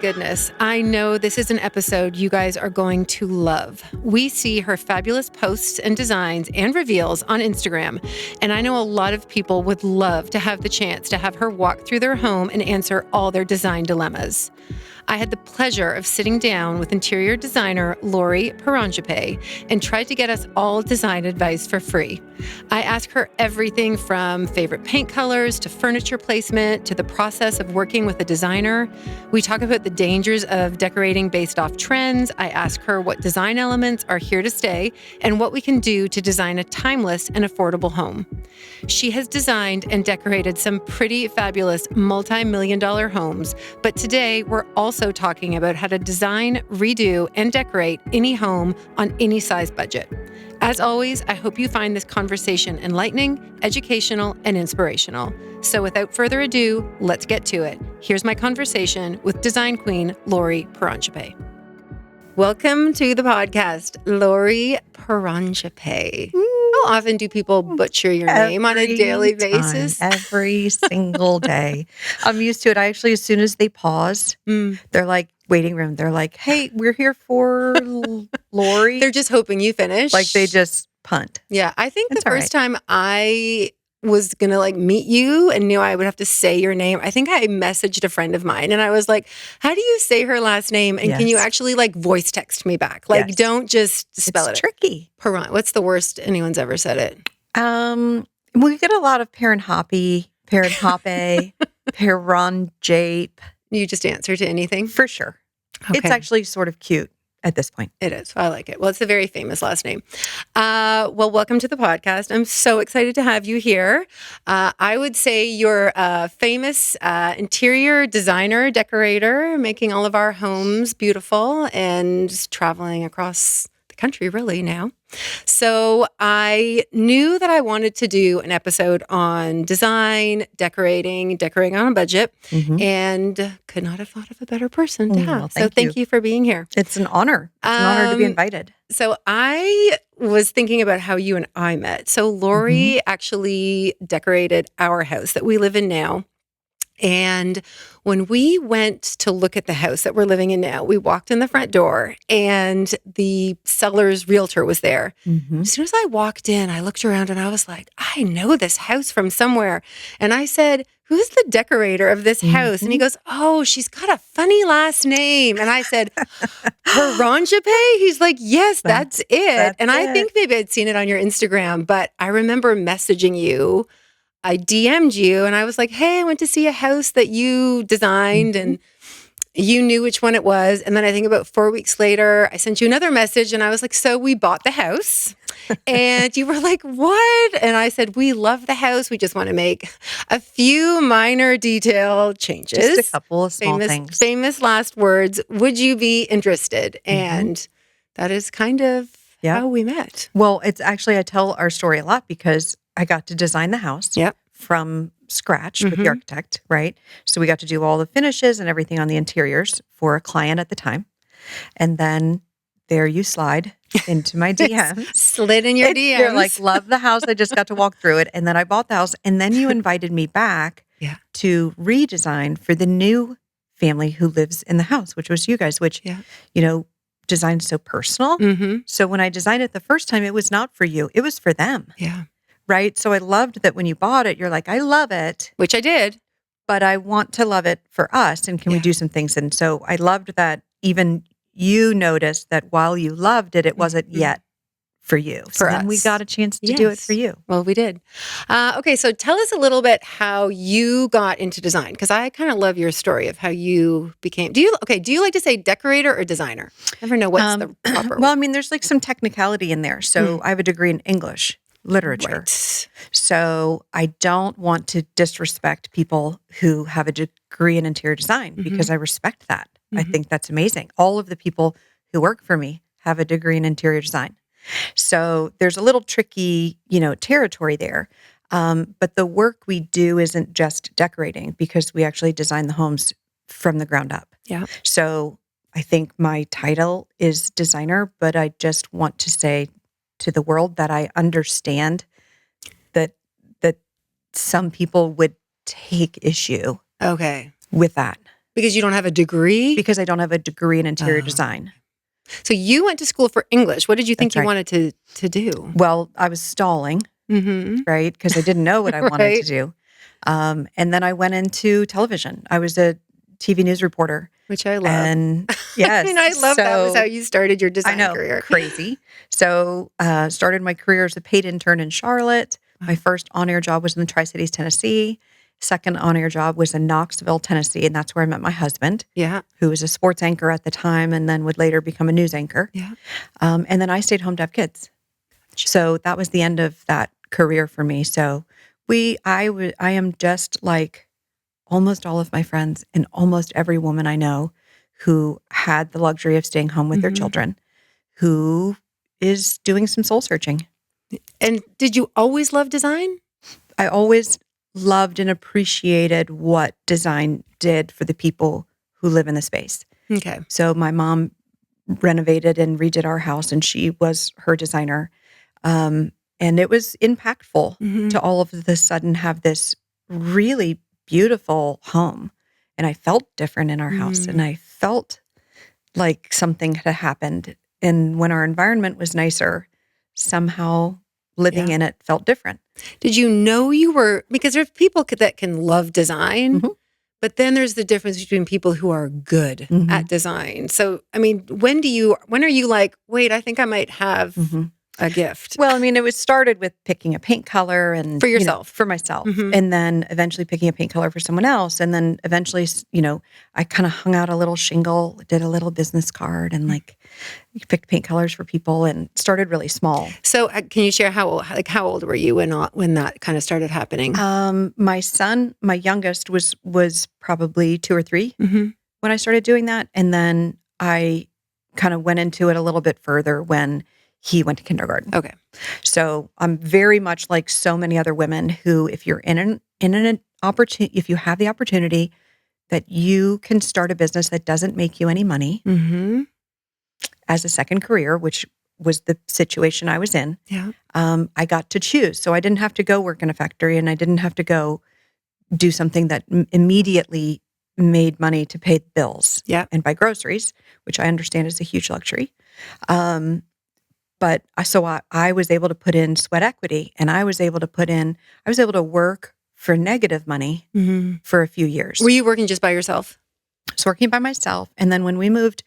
goodness. I know this is an episode you guys are going to love. We see her fabulous posts and designs and reveals on Instagram, and I know a lot of people would love to have the chance to have her walk through their home and answer all their design dilemmas. I had the pleasure of sitting down with interior designer Lori Paranjape and tried to get us all design advice for free. I asked her everything from favorite paint colors to furniture placement to the process of working with a designer. We talk about the dangers of decorating based off trends. I ask her what design elements are here to stay and what we can do to design a timeless and affordable home. She has designed and decorated some pretty fabulous multi-million-dollar homes, but today we're also talking about how to design, redo, and decorate any home on any size budget. As always, I hope you find this conversation enlightening, educational, and inspirational. So without further ado, let's get to it. Here's my conversation with design queen Lori Paranjape. Welcome to the podcast, Lori Paranjape. How often do people butcher your name on a daily basis? Every single day. I'm used to it. I actually, as soon as they pause, they're like, waiting room, they're like, hey, we're here for Lori. They're just hoping you finish. Like they just punt. Yeah, I think the first time I was going to meet you and knew I would have to say your name, I think I messaged a friend of mine and I was like, how do you say her last name? And can you actually voice text me back? Don't just spell it's tricky. What's the worst anyone's ever said it? We get a lot of Paranjape, Paranjape. You just answer to anything? For sure. Okay. It's actually sort of cute at this point. It is. I like it. Well, it's a very famous last name. Well, welcome to the podcast. I'm so excited to have you here. I would say you're a famous interior designer, decorator, making all of our homes beautiful and traveling across the country really now. So I knew that I wanted to do an episode on design, decorating on a budget, and could not have thought of a better person to have. So thank you for being here. It's an honor. It's an honor to be invited. So I was thinking about how you and I met. So Lori actually decorated our house that we live in now. And when we went to look at the house that we're living in now, we walked in the front door and the seller's realtor was there. As soon as I walked in, I looked around and I was like, I know this house from somewhere. And I said, who's the decorator of this house? And he goes, oh, she's got a funny last name. And I said, Paranjape? He's like, yes, that's it. I think maybe I'd seen it on your Instagram, but I remember messaging you. I DM'd you and I was like, hey, I went to see a house that you designed and you knew which one it was. And then I think about 4 weeks later, I sent you another message and I was like, so we bought the house. And you were like, what? And I said, we love the house. We just want to make a few minor detail changes. Just a couple of small things. Famous last words. Would you be interested? And that is kind of how we met. Well, it's actually, I tell our story a lot because I got to design the house from scratch with the architect, right? So we got to do all the finishes and everything on the interiors for a client at the time. And then there you slide into my DMs. Slid in your DMs. You're like, love the house. I just got to walk through it. And then I bought the house. And then you invited me back to redesign for the new family who lives in the house, which was you guys, which, design's so personal. So when I designed it the first time, it was not for you. It was for them. Yeah. Right? So I loved that when you bought it, you're like, I love it. Which I did. But I want to love it for us. And can we do some things? And so I loved that even you noticed that while you loved it, it wasn't yet for you. So then we got a chance to do it for you. Well, we did. Okay. So tell us a little bit how you got into design. Because I kind of love your story of how you became, do you like to say decorator or designer? I never know what's the proper Well, I mean, there's some technicality in there. So I have a degree in English literature. Right. So I don't want to disrespect people who have a degree in interior design because I respect that. I think that's amazing. All of the people who work for me have a degree in interior design. So there's a little tricky, territory there. But the work we do isn't just decorating because we actually design the homes from the ground up. Yeah. So I think my title is designer, but I just want to say to the world that I understand that some people would take issue Okay. with that. Because you don't have a degree? because I don't have a degree in interior Oh. design. So you went to school for English. What did you think That's you right. wanted to do? Well, I was stalling, Mm-hmm. right? Because I didn't know what I wanted Right. to do. And then I went into television. I was a TV news reporter. Which I love. And yes. I love that was so- how you started your I design know, career. crazy. So started my career as a paid intern in Charlotte. My first on-air job was in the Tri-Cities, Tennessee. Second on-air job was in Knoxville, Tennessee. And that's where I met my husband, Yeah. who was a sports anchor at the time and then would later become a news anchor. Yeah. And then I stayed home to have kids. So that was the end of that career for me. So I am just like almost all of my friends and almost every woman I know who had the luxury of staying home with their Mhm. children, who is doing some soul searching. And did you always love design? I always loved and appreciated what design did for the people who live in the space. Okay. So my mom renovated and redid our house, and she was her designer. And it was impactful Mhm. to all of the sudden have this really beautiful home. And I felt different in our house, and I felt like something had happened. And when our environment was nicer, somehow living Yeah. in it felt different. Did you know you were, because there's people that can love design, Mhm. but then there's the difference between people who are good Mhm. at design. So, I mean, when are you like, wait, I think I might have Mhm. a gift? Well, I mean, it was started with picking a paint color and For you know, yourself. for myself, Mhm. and then eventually picking a paint color for someone else, and then eventually, I kind of hung out a little shingle, did a little business card, and like picked paint colors for people, and started really small. So, can you share how old were you when that kind of started happening? My son, my youngest, was probably 2 or 3 Mm-hmm. when I started doing that, and then I kind of went into it a little bit further when he went to kindergarten. Okay. So I'm very much like so many other women who, if you're in an opportunity, if you have the opportunity that you can start a business that doesn't make you any money Mm-hmm. as a second career, which was the situation I was in, Yeah. I got to choose. So I didn't have to go work in a factory, and I didn't have to go do something that immediately made money to pay the bills Yeah. and buy groceries, which I understand is a huge luxury. But I was able to put in sweat equity, and I was able to work for negative money Mm-hmm. for a few years. Were you working just by yourself? I was working by myself. And then when we moved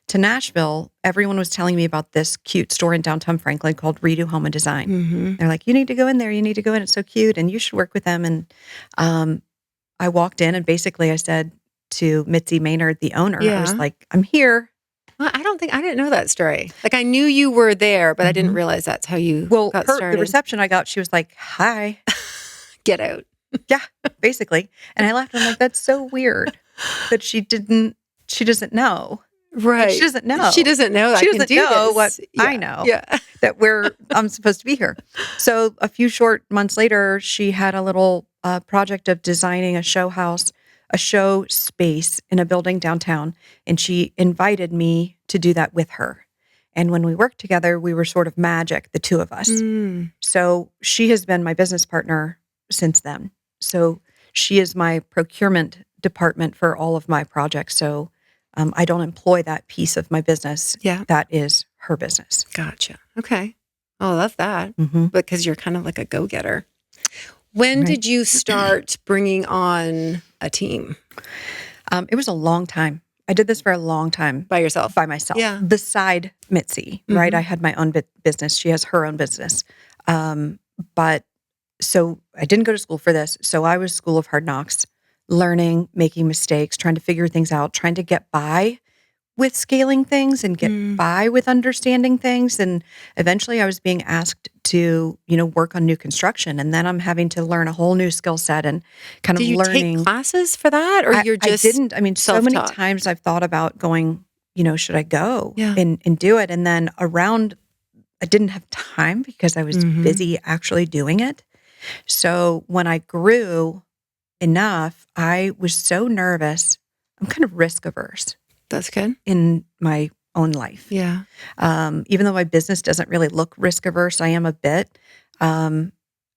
to Nashville, everyone was telling me about this cute store in downtown Franklin called Redo Home and Design. Mm-hmm. They're like, you need to go in there. You need to go in. It's so cute. And you should work with them. And I walked in, and basically I said to Mitzi Maynard, the owner, I was Yeah. like, I'm here. Well, I didn't know that story. Like, I knew you were there, but I didn't Mhm. realize that's how you Well, got the started. reception I got, she was like, hi, Get out. basically. And I laughed. I'm like, that's so weird that she doesn't know. Right. She doesn't know. She doesn't know. She I can doesn't do know this. what Yeah. I know. Yeah. That I'm supposed to be here. So a few short months later, she had a little project of designing a show space in a building downtown. And she invited me to do that with her. And when we worked together, we were sort of magic, the two of us. Mm. So she has been my business partner since then. So she is my procurement department for all of my projects. So I don't employ that piece of my business. Yeah. That is her business. Gotcha. Okay. Oh, I love that. Mm-hmm. Because you're kind of like a go-getter. When Right. did you start bringing on a team It was a long time. I did this for a long time by yourself? by myself. Yeah. Beside Mitzi, right? Mhm. I had my own business. She has her own business. But so I didn't go to school for this. So I was School of Hard Knocks, learning, making mistakes, trying to figure things out, trying to get by with scaling things and get Mm. by with understanding things. And eventually I was being asked to, work on new construction. And then I'm having to learn a whole new skill set and kind Did of you learning. take classes for that, or you're just? I didn't. I mean, so many self-taught? times I've thought about going, should I go Yeah. and do it? And then I didn't have time because I was Mhm. busy actually doing it. So when I grew enough, I was so nervous. I'm kind of risk averse That's good. in my own life. Yeah. Even though my business doesn't really look risk averse, I am a bit.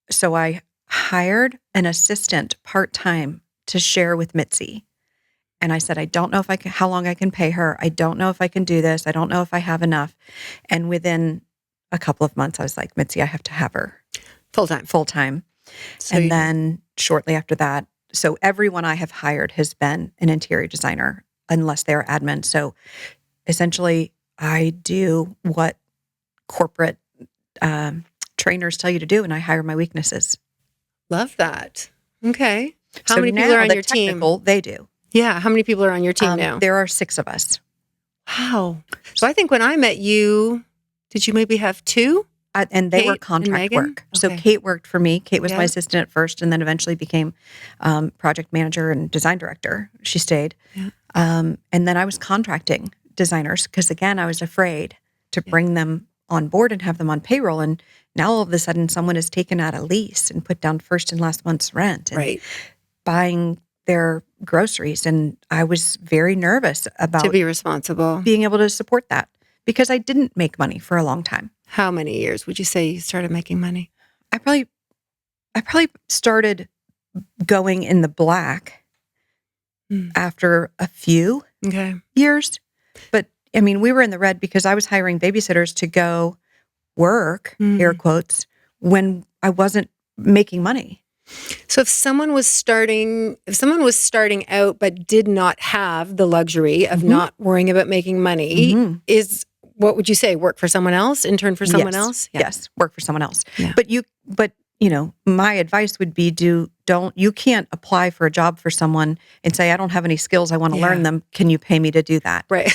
So I hired an assistant part-time to share with Mitzi. And I said, I don't know if I can, how long I can pay her. I don't know if I can do this. I don't know if I have enough. And within a couple of months, I was like, Mitzi, I have to have her Full time. full time. So And then shortly after that, so everyone I have hired has been an interior designer, unless they're admin. So essentially, I do what corporate trainers tell you to do, and I hire my weaknesses. love that. Okay. How So many people now are on the your team? technical, they do. Yeah. How many people are on your team now? There are 6 of us. Wow. So I think when I met you, did you maybe have 2? And they were Kate and contract Megan? work. So Okay. Kate worked for me. Kate was Yeah. my assistant at first, and then eventually became project manager and design director. She stayed. Yeah. And then I was contracting designers because, again, I was afraid to bring them on board and have them on payroll. And now all of a sudden, someone has taken out a lease and put down first and last month's rent and Right. buying their groceries. And I was very nervous about To be responsible. being able to support that because I didn't make money for a long time. How many years would you say you started making money? I probably started going in the black after a few Okay. years. But I mean, we were in the red because I was hiring babysitters to go work, air quotes, when I wasn't making money. So if someone was starting out but did not have the luxury of not worrying about making money, is what would you say? Work for someone else, intern for someone Yes. else? Yes, work for someone else. Yeah. But my advice would be you can't apply for a job for someone and say, I don't have any skills, I want to learn them. Can you pay me to do that? Right.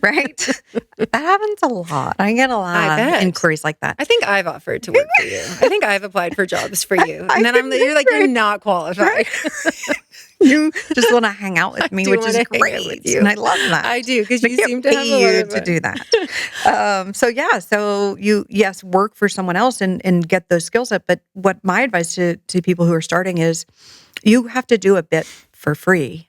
Right? That happens a lot. I get a I lot bet. of inquiries like that. I think I've offered to work for you. I think I've applied for jobs for you. And then you're like, you're not qualified. You just want to hang out with me, do which is wanna hang out great. with you. And I love that. I do, because I you can't seem to have pay a lot you of to do that. So you, work for someone else and get those skills up. But what my advice to people who are starting is you have to do a bit for free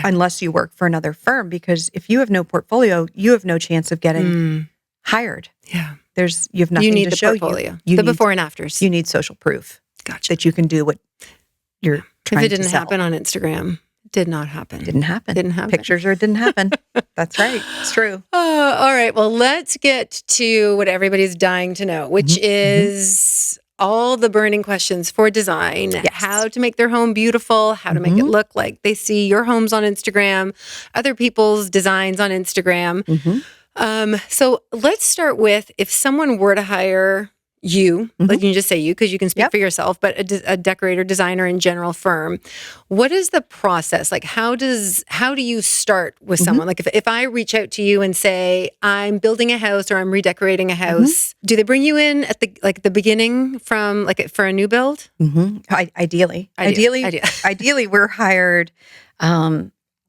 unless you work for another firm, because if you have no portfolio, you have no chance of getting hired. Yeah. You have nothing You need to the show portfolio. you. The need, before and afters. you need social proof Gotcha. that you can do what you're If trying it didn't to sell. happen on Instagram, it did not happen. Didn't happen. Didn't happen. Pictures or it didn't happen. That's right. It's true. All right. Well, let's get to what everybody's dying to know, which is all the burning questions for design, how to make their home beautiful, how to make it look like they see your homes on Instagram, other people's designs on Instagram. So let's start with, if someone were to hire you, like you can just say you, because you can speak for yourself, but a decorator, designer in general firm, what is the process? Like, how do you start with someone? Like if I reach out to you and say, I'm building a house or I'm redecorating a house, do they bring you in at the beginning from for a new build? Ideally, we're hired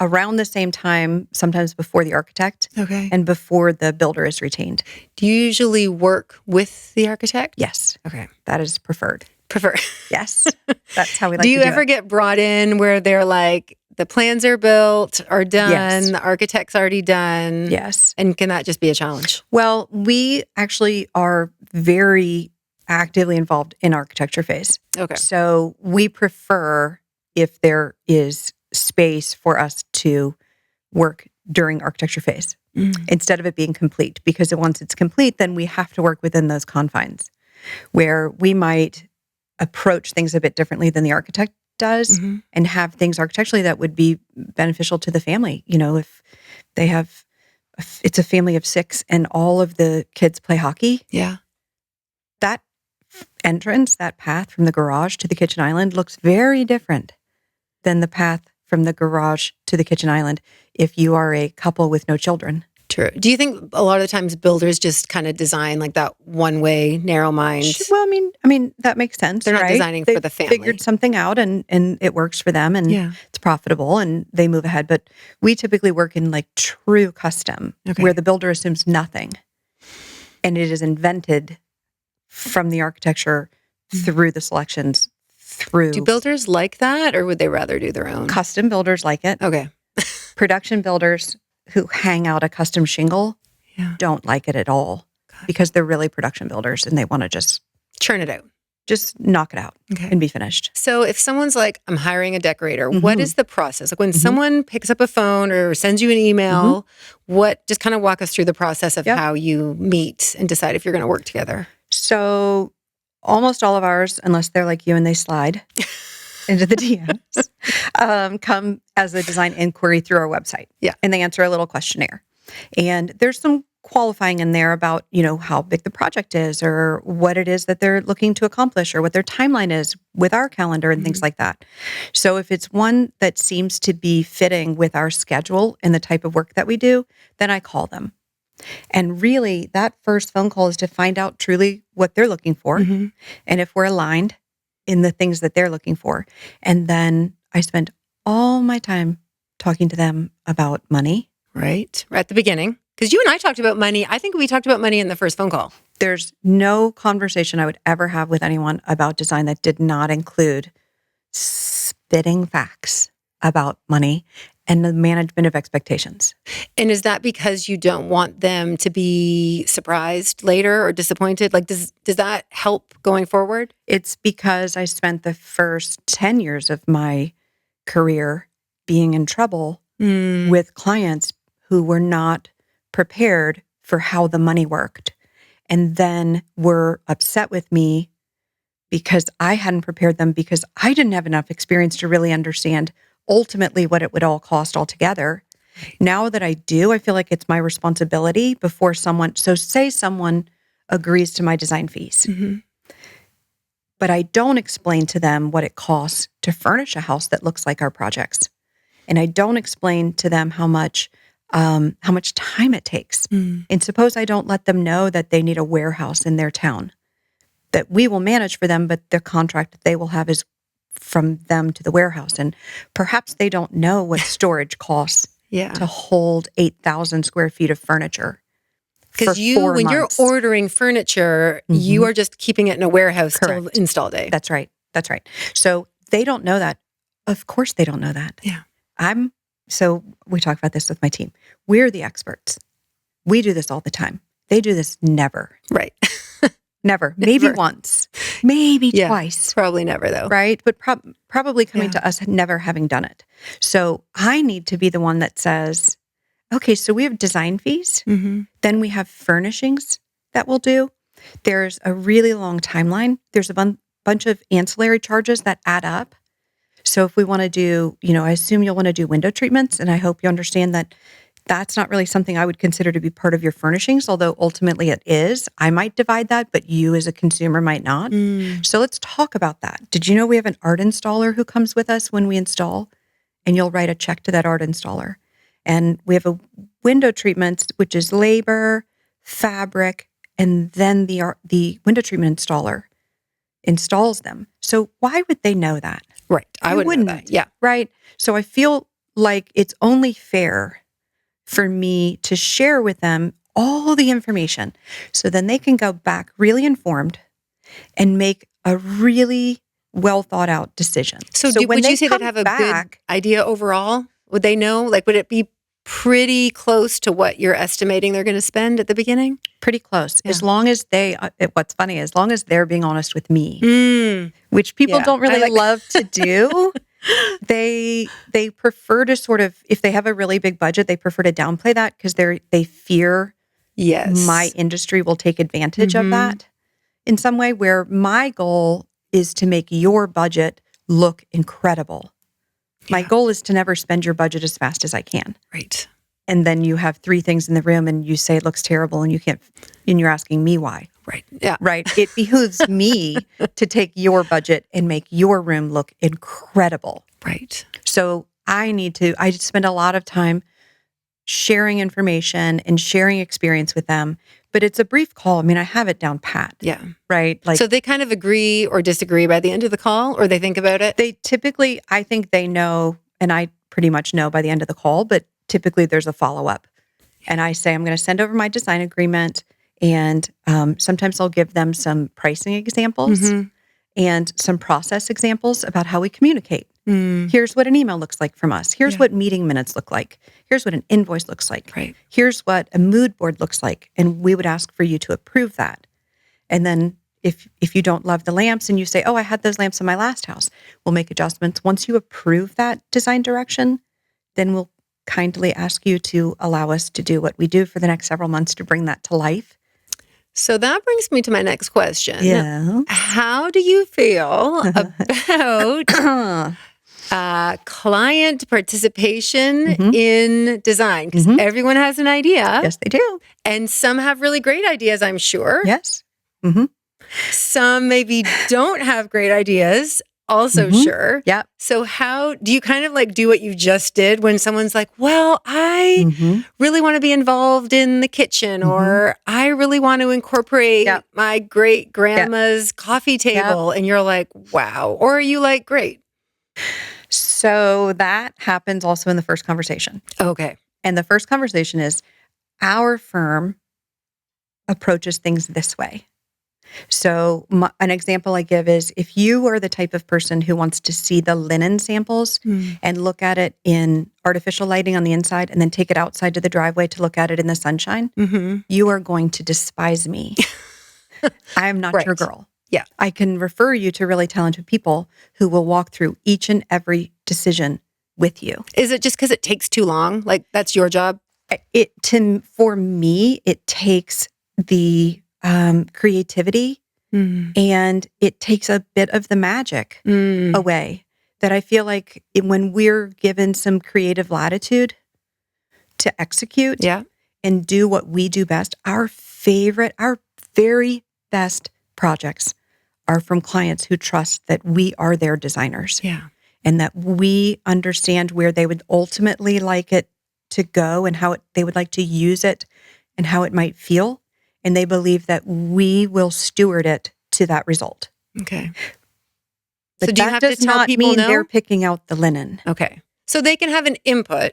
around the same time, sometimes before the architect Okay. and before the builder is retained. Do you usually work with the architect? Yes. Okay. That is preferred. Prefer. Yes. That's how we like Do you to do ever it. get brought in where they're like, the plans are built, are done, Yes. the architect's already done? Yes. And can that just be a challenge? Well, we actually are very actively involved in architecture phase. Okay. So we prefer if there is space for us to work during architecture phase instead of it being complete, because once it's complete, then we have to work within those confines where we might approach things a bit differently than the architect does and have things architecturally that would be beneficial to the family. You know, if they have, it's a family of 6 and all of the kids play hockey, Yeah. that entrance, that path from the garage to the kitchen island looks very different than the path from the garage to the kitchen island if you are a couple with no children. True. Do you think a lot of the times builders just kind of design like that one way, narrow mind? Well, I mean that makes sense. They're not right? designing They for the family. Figured something out and it works for them and it's profitable and they move ahead. But we typically work in like true custom where the builder assumes nothing and it is invented from the architecture through the selections through. Do builders like that, or would they rather do their own? Custom builders like it. Okay. Production builders who hang out a custom shingle don't like it at all because they're really production builders and they want to just Churn it out. Just knock it out Okay. and be finished. So if someone's like, I'm hiring a decorator, Mm-hmm. what is the process? Like when someone picks up a phone or sends you an email, just kind of walk us through the process of how you meet and decide if you're going to work together. So almost all of ours, unless they're like you and they slide into the DMs, come as a design inquiry through our website. Yeah. And they answer a little questionnaire. And there's some qualifying in there about, how big the project is or what it is that they're looking to accomplish or what their timeline is with our calendar and things like that. So if it's one that seems to be fitting with our schedule and the type of work that we do, then I call them. And really, that first phone call is to find out truly what they're looking for and if we're aligned in the things that they're looking for. And then I spend all my time talking to them about money. Right at the beginning. Because you and I talked about money. I think we talked about money in the first phone call. There's no conversation I would ever have with anyone about design that did not include spitting facts about money and the management of expectations. And is that because you don't want them to be surprised later or disappointed? Like, does that help going forward? It's because I spent the first 10 years of my career being in trouble with clients who were not prepared for how the money worked and then were upset with me because I hadn't prepared them because I didn't have enough experience to really understand ultimately what it would all cost altogether. Now that I do, I feel like it's my responsibility before someone, so say someone agrees to my design fees, but I don't explain to them what it costs to furnish a house that looks like our projects. And I don't explain to them how much time it takes. And suppose I don't let them know that they need a warehouse in their town that we will manage for them, but the contract that they will have is from them to the warehouse. And perhaps they don't know what storage costs to hold 8,000 square feet of furniture. Because when you're ordering furniture, you are just keeping it in a warehouse till install day. That's right. That's right. So they don't know that. Of course they don't know that. Yeah. So we talk about this with my team. We're the experts. We do this all the time. They do this never. Right. Never. Maybe once. Maybe twice. Probably never, though. Right? But probably coming to us never having done it. So I need to be the one that says, okay, so we have design fees. Then we have furnishings that we'll do. There's a really long timeline. There's a bunch of ancillary charges that add up. So if we want to do, I assume you'll want to do window treatments, and I hope you understand that that's not really something I would consider to be part of your furnishings, although ultimately it is. I might divide that, but you as a consumer might not. So let's talk about that. Did you know we have an art installer who comes with us when we install, and you'll write a check to that art installer? And we have a window treatment, which is labor, fabric, and then the window treatment installer installs them. So why would they know that? Right. I wouldn't know that. Yeah. Right. So I feel like it's only fair for me to share with them all the information so then they can go back really informed and make a really well thought out decision. So would you say they'd have a good idea overall? Would they know? Like, would it be pretty close to what you're estimating they're going to spend at the beginning? Pretty close. Yeah. As long as what's funny, as long as they're being honest with me, which people don't really love to do. They prefer to sort of, if they have a really big budget, they prefer to downplay that because they fear my industry will take advantage of that in some way, where my goal is to make your budget look incredible. My goal is to never spend your budget as fast as I can. Right. And then you have 3 things in the room and you say it looks terrible and you're asking me why. Right. Yeah. Right. It behooves me to take your budget and make your room look incredible. Right. So I spend a lot of time sharing information and sharing experience with them, but it's a brief call. I mean, I have it down pat. Yeah. Right. So they kind of agree or disagree by the end of the call, or they think about it? They typically, I think they know, and I pretty much know by the end of the call, but typically there's a follow-up. And I say, I'm going to send over my design agreement. And sometimes I'll give them some pricing examples and some process examples about how we communicate. Here's what an email looks like from us. Here's what meeting minutes look like. Here's what an invoice looks like. Right. Here's what a mood board looks like. And we would ask for you to approve that. And then if you don't love the lamps and you say, oh, I had those lamps in my last house, we'll make adjustments. Once you approve that design direction, then we'll kindly ask you to allow us to do what we do for the next several months to bring that to life. So that brings me to my next question. Yeah. How do you feel about client participation in design? Because everyone has an idea. Yes, they do. And some have really great ideas, I'm sure. Yes. Some maybe don't have great ideas, also sure. Yep. So how do you kind of like do what you just did when someone's like, well, I really want to be involved in the kitchen, or I really want to incorporate my great grandma's coffee table. And you're like, wow. Or are you like, great? So that happens also in the first conversation. Okay. And the first conversation is, our firm approaches things this way. So an example I give is, if you are the type of person who wants to see the linen samples and look at it in artificial lighting on the inside and then take it outside to the driveway to look at it in the sunshine, you are going to despise me. I am not your girl. Yeah. I can refer you to really talented people who will walk through each and every decision with you. Is it just because it takes too long? Like, that's your job? For me, it takes the creativity and it takes a bit of the magic away, that I feel like when we're given some creative latitude to execute and do what we do best, our very best projects are from clients who trust that we are their designers and that we understand where they would ultimately like it to go and how they would like to use it and how it might feel. And they believe that we will steward it to that result. Okay. But so do you have to tell people mean they're picking out the linen. Okay. So they can have an input.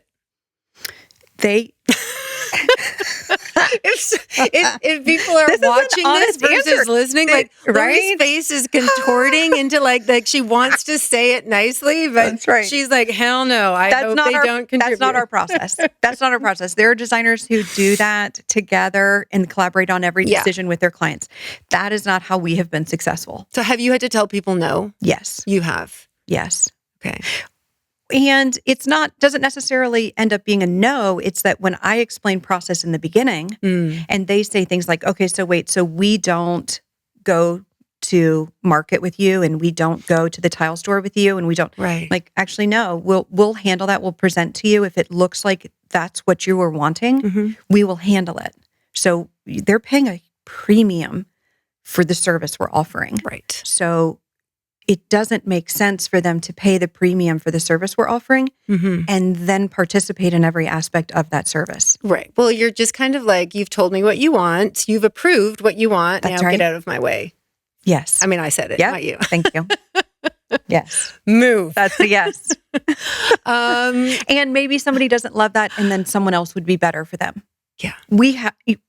If people are watching this versus listening, like Lori's face is contorting into like she wants to say it nicely, but she's like, hell no, I hope they don't contribute. That's not our process. That's not our process. There are designers who do that together and collaborate on every decision with their clients. That is not how we have been successful. So have you had to tell people no? Yes. You have? Yes. Okay. And doesn't necessarily end up being a no. It's that when I explain process in the beginning and they say things like, okay, so wait, so we don't go to market with you and we don't go to the tile store with you and we don't like, actually, no, we'll handle that. We'll present to you. If it looks like that's what you were wanting, we will handle it. So they're paying a premium for the service we're offering. Right. So it doesn't make sense for them to pay the premium for the service we're offering and then participate in every aspect of that service. Right. Well, you're just kind of like, you've told me what you want. You've approved what you want. That's now right. Get out of my way. Yes. I mean, I said it, not you. Thank you. Yes. Move. That's a yes. And maybe somebody doesn't love that and then someone else would be better for them. Yeah.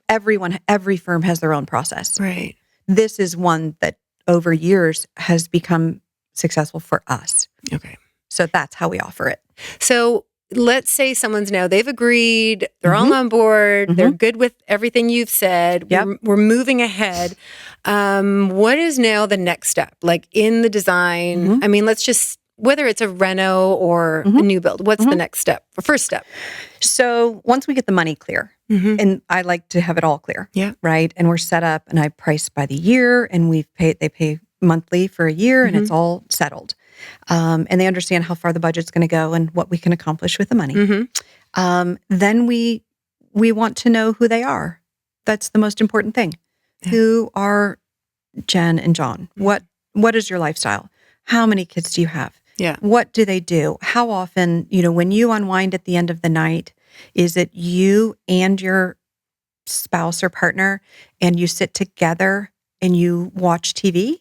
Every firm has their own process. Right. This is one that over years has become successful for us. Okay. So that's how we offer it. So let's say they've agreed, they're all on board, they're good with everything you've said, we're moving ahead. What is now the next step? Like in the design, I mean, let's just, whether it's a reno or a new build, what's the next step, or first step? So once we get the money clear, and I like to have it all clear, right? And we're set up and I price by the year and they pay monthly for a year and it's all settled. And they understand how far the budget's going to go and what we can accomplish with the money. Then we want to know who they are. That's the most important thing. Yeah. Who are Jen and John? What is your lifestyle? How many kids do you have? Yeah. What do they do? How often, when you unwind at the end of the night, is it you and your spouse or partner and you sit together and you watch TV?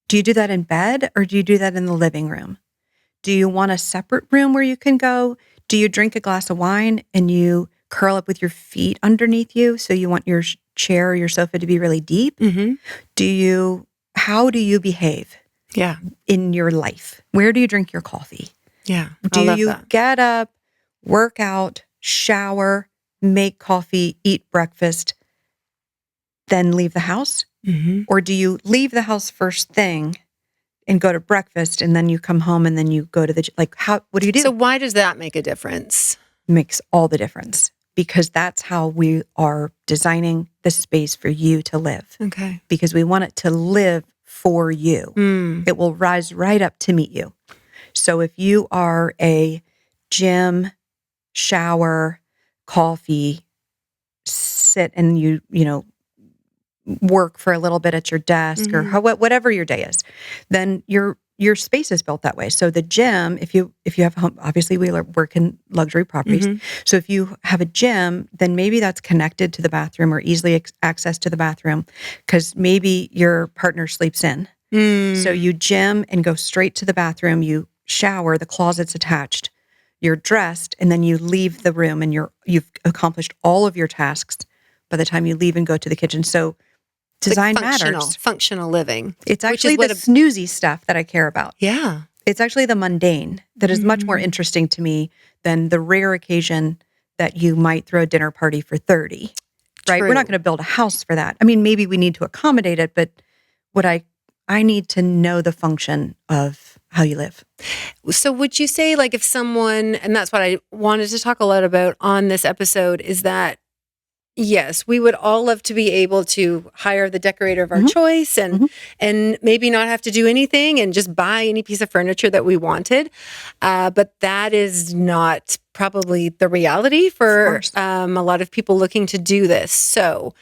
Do you do that in bed or do you do that in the living room? Do you want a separate room where you can go? Do you drink a glass of wine and you curl up with your feet underneath you? So you want your chair or your sofa to be really deep? How do you behave? Yeah. In your life? Where do you drink your coffee? Yeah. Do you get up, work out, shower, make coffee, eat breakfast, then leave the house? Mm-hmm. Or do you leave the house first thing and go to breakfast and then you come home and then you go to the, like, what do you do? So why does that make a difference? Makes all the difference because that's how we are designing the space for you to live Okay. because we want it to live for you. It will rise right up to meet you. So if you are a gym, shower, coffee, sit and you work for a little bit at your desk or whatever your day is, then your space is built that way. So the gym, if you have a home, obviously we work in luxury properties. So if you have a gym, then maybe that's connected to the bathroom or easily access to the bathroom because maybe your partner sleeps in. So you gym and go straight to the bathroom, you shower, the closet's attached, you're dressed, and then you leave the room and you've accomplished all of your tasks by the time you leave and go to the kitchen. So design matters. Functional living. It's actually the snoozy stuff that I care about. Yeah. It's actually the mundane that is much more interesting to me than the rare occasion that you might throw a dinner party for 30, right? True. We're not going to build a house for that. I mean, maybe we need to accommodate it, but what I need to know the function of how you live. So would you say, like, if someone, and that's what I wanted to talk a lot about on this episode, is that, yes, we would all love to be able to hire the decorator of our choice and maybe not have to do anything and just buy any piece of furniture that we wanted. But that is not probably the reality for a lot of people looking to do this. So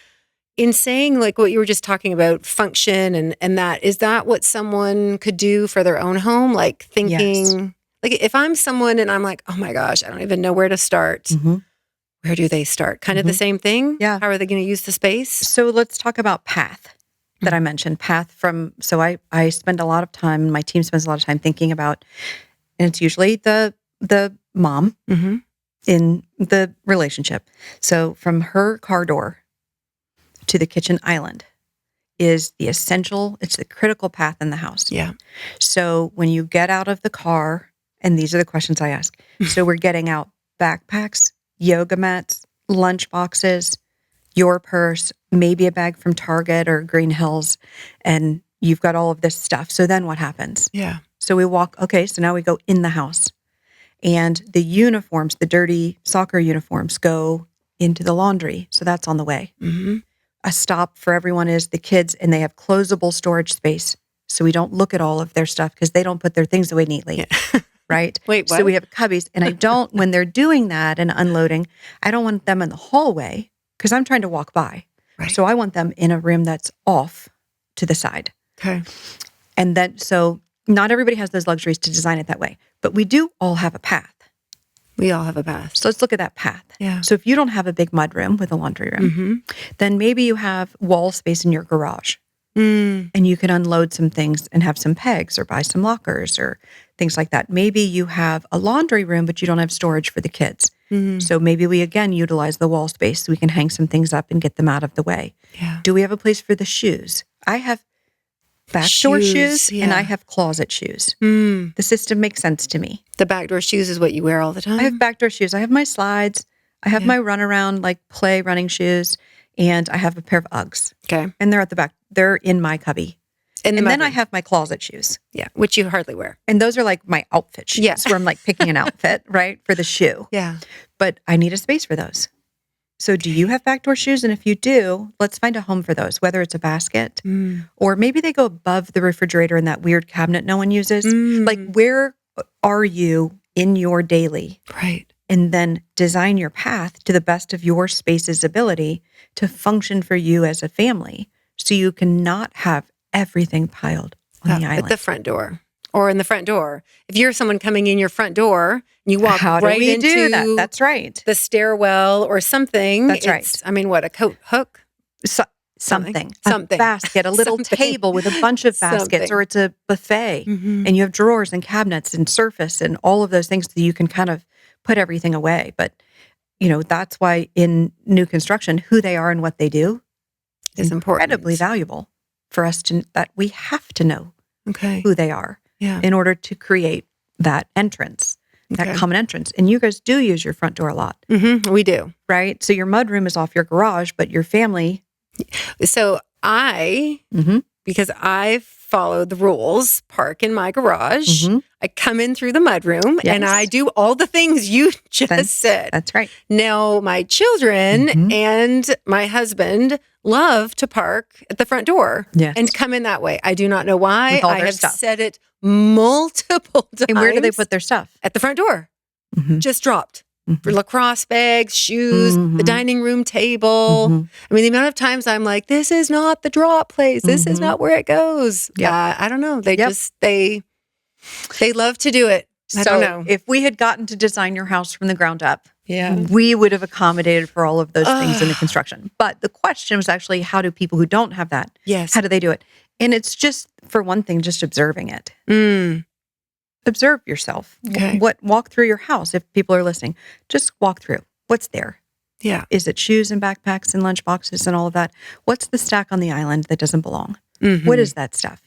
in saying, like, what you were just talking about, function and that, is that what someone could do for their own home? Like thinking, like, if I'm someone and I'm like, oh my gosh, I don't even know where to start. Where do they start? Kind of the same thing? Yeah. How are they going to use the space? So let's talk about path that I mentioned. So I spend a lot of time, my team spends a lot of time thinking about, and it's usually the mom in the relationship. So from her car door to the kitchen island is it's the critical path in the house. Yeah. So when you get out of the car, and these are the questions I ask. So we're getting out backpacks, yoga mats, lunch boxes, your purse, maybe a bag from Target or Green Hills, and you've got all of this stuff. So then what happens? Yeah. So we walk, so now we go in the house. And the uniforms, the dirty soccer uniforms, go into the laundry. So that's on the way. A stop for everyone is the kids, and they have closable storage space. So we don't look at all of their stuff because they don't put their things away neatly. Right? Wait, what? So we have cubbies, and I don't, when they're doing that and unloading, I don't want them in the hallway because I'm trying to walk by. Right. So I want them in a room that's off to the side. Okay. And then, so not everybody has those luxuries to design it that way, but we do all have a path. We all have a path. So let's look at that path. Yeah. So if you don't have a big mud room with a laundry room, then maybe you have wall space in your garage. And you can unload some things and have some pegs or buy some lockers or things like that. Maybe you have a laundry room, but you don't have storage for the kids. So maybe we, again, utilize the wall space so we can hang some things up and get them out of the way. Yeah. Do we have a place for the shoes? I have backdoor shoes and I have closet shoes. The system makes sense to me. The backdoor shoes is what you wear all the time? I have backdoor shoes. I have my slides. I have my runaround, like play running shoes. And I have a pair of Uggs. Okay. And they're at the back. They're in my cubby. And then I have my closet shoes. Yeah, which you hardly wear. And those are like my outfit shoes where I'm like picking an outfit, right, for the shoe. Yeah. But I need a space for those. So do you have backdoor shoes? And if you do, let's find a home for those, whether it's a basket or maybe they go above the refrigerator in that weird cabinet no one uses. Like, where are you in your daily? Right. And then design your path to the best of your space's ability to function for you as a family so you cannot have everything piled on the island. At the front door or in the front door. If you're someone coming in your front door, you walk right into do that? That's right. The stairwell or something. That's right. I mean, what, a coat hook? Something. A basket, a little table with a bunch of baskets, or it's a buffet. And you have drawers and cabinets and surface and all of those things that you can kind of put everything away. But, that's why in new construction, who they are and what they do is incredibly valuable for us that we have to know who they are in order to create that entrance, that common entrance. And you guys do use your front door a lot. We do. Right? So your mudroom is off your garage, but your family. So Mm-hmm. because I follow the rules, park in my garage. Mm-hmm. I come in through the mudroom and Yes. I do all the things you just said. That's right. Now, my children Mhm. and my husband love to park at the front door Yes. and come in that way. I do not know why. With all I their have stuff. said it multiple times. And where do they put their stuff? At the front door, Mhm. just dropped. Mhm. For lacrosse bags, shoes, the Mhm. dining room table. Mhm. I mean, the amount of times I'm like, this is not the drop place. This is Mhm. not where it goes. Yep. I don't know. They Yep. just, they love to do it. I So don't know. if we had gotten to design your house from the ground up, Yeah. we would have accommodated for all of those things in the Ugh. construction. But the question was actually, how do people who don't have that, Yes. how do they do it? And it's just, for one thing, just observing it. Mm. Observe yourself. Okay. Walk through your house if people are listening. Just walk through. What's there? Yeah. Is it shoes and backpacks and lunch boxes and all of that? What's the stack on the island that doesn't belong? Mhm. What is that stuff?